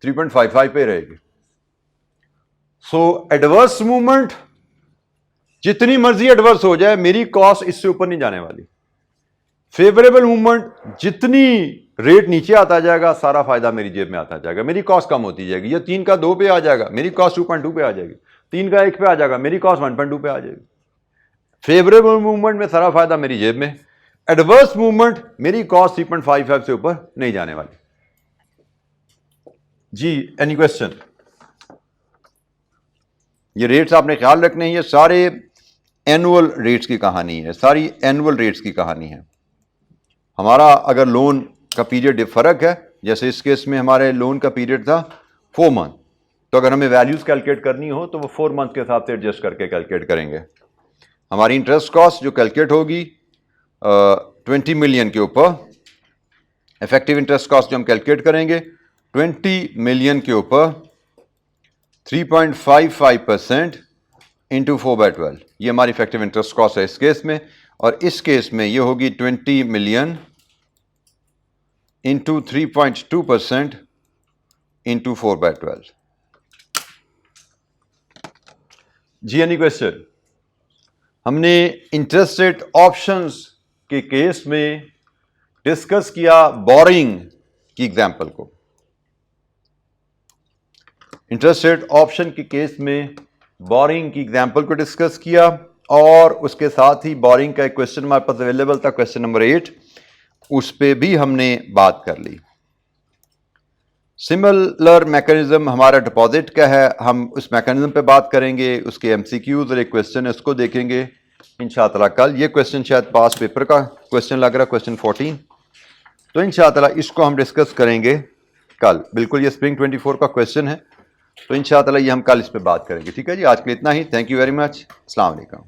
3.55 पे रहेगी। सो एडवर्स मूवमेंट जितनी मर्जी एडवर्स हो जाए, मेरी कॉस्ट इससे ऊपर नहीं जाने वाली। फेवरेबल मूवमेंट जितनी रेट नीचे आता जाएगा, सारा फायदा मेरी जेब में आता जाएगा, मेरी कॉस्ट कम होती जाएगी। ये 3 का 2 पे आ जाएगा, मेरी कॉस्ट 2.2 पे आ जाएगी। 3 का 1 पे आ जाएगा, मेरी कॉस्ट 1.2 पे आ जाएगी। फेवरेबल मूवमेंट में सारा फायदा मेरी जेब में, एडवर्स मूवमेंट मेरी कॉस्ट 3.55 से ऊपर नहीं जाने वाली। जी, एनी क्वेश्चन? ये रेट्स आपने ख्याल रखने हैं, ये सारे एनुअल रेट्स की कहानी है, सारी एनुअल रेट्स की कहानी है। हमारा अगर लोन का पीरियड फर्क है, जैसे इस केस में हमारे लोन का पीरियड था 4 मंथ, तो अगर हमें वैल्यूज कैलकुलेट करनी हो तो वो 4 मंथ के हिसाब से एडजस्ट करके कैलकुलेट करेंगे। हमारी इंटरेस्ट कॉस्ट जो कैलकुलेट होगी 20 मिलियन के ऊपर, इफेक्टिव इंटरेस्ट कॉस्ट जो हम कैलकुलेट करेंगे 20 मिलियन के ऊपर 3.55% इंटू 4/12, ये हमारी इफेक्टिव इंटरेस्ट कॉस्ट है इस केस में। और इस केस में ये होगी 20 मिलियन इंटू 3.2% इंटू 4/12। जी, एनी क्वेश्चन? हमने इंटरेस्ट रेट ऑप्शंस के केस में डिस्कस किया बोरिंग की एग्जांपल को। इंटरेस्ट रेट ऑप्शन के केस में बोरिंग की एग्जांपल को डिस्कस किया, और उसके साथ ही बोरिंग का एक क्वेश्चन हमारे पास अवेलेबल था, क्वेश्चन नंबर 8, उस पे भी हमने बात कर ली। सिमिलर मैकेनिज्म हमारा डिपॉजिट का है, हम उस मैकेनिज्म पे बात करेंगे, उसके एमसीक्यूज और एक क्वेश्चन है उसको देखेंगे इंशाअल्लाह कल। ये क्वेश्चन शायद पास पेपर का क्वेश्चन लग रहा है, क्वेश्चन 14, तो इंशाअल्लाह इसको हम डिस्कस करेंगे कल। बिल्कुल ये स्प्रिंग 24 का क्वेश्चन है, तो इंशाअल्लाह ये हम कल इस पे बात करेंगे। ठीक है जी, आज के लिए इतना ही। Thank you very much. अस्सलाम वालेकुम।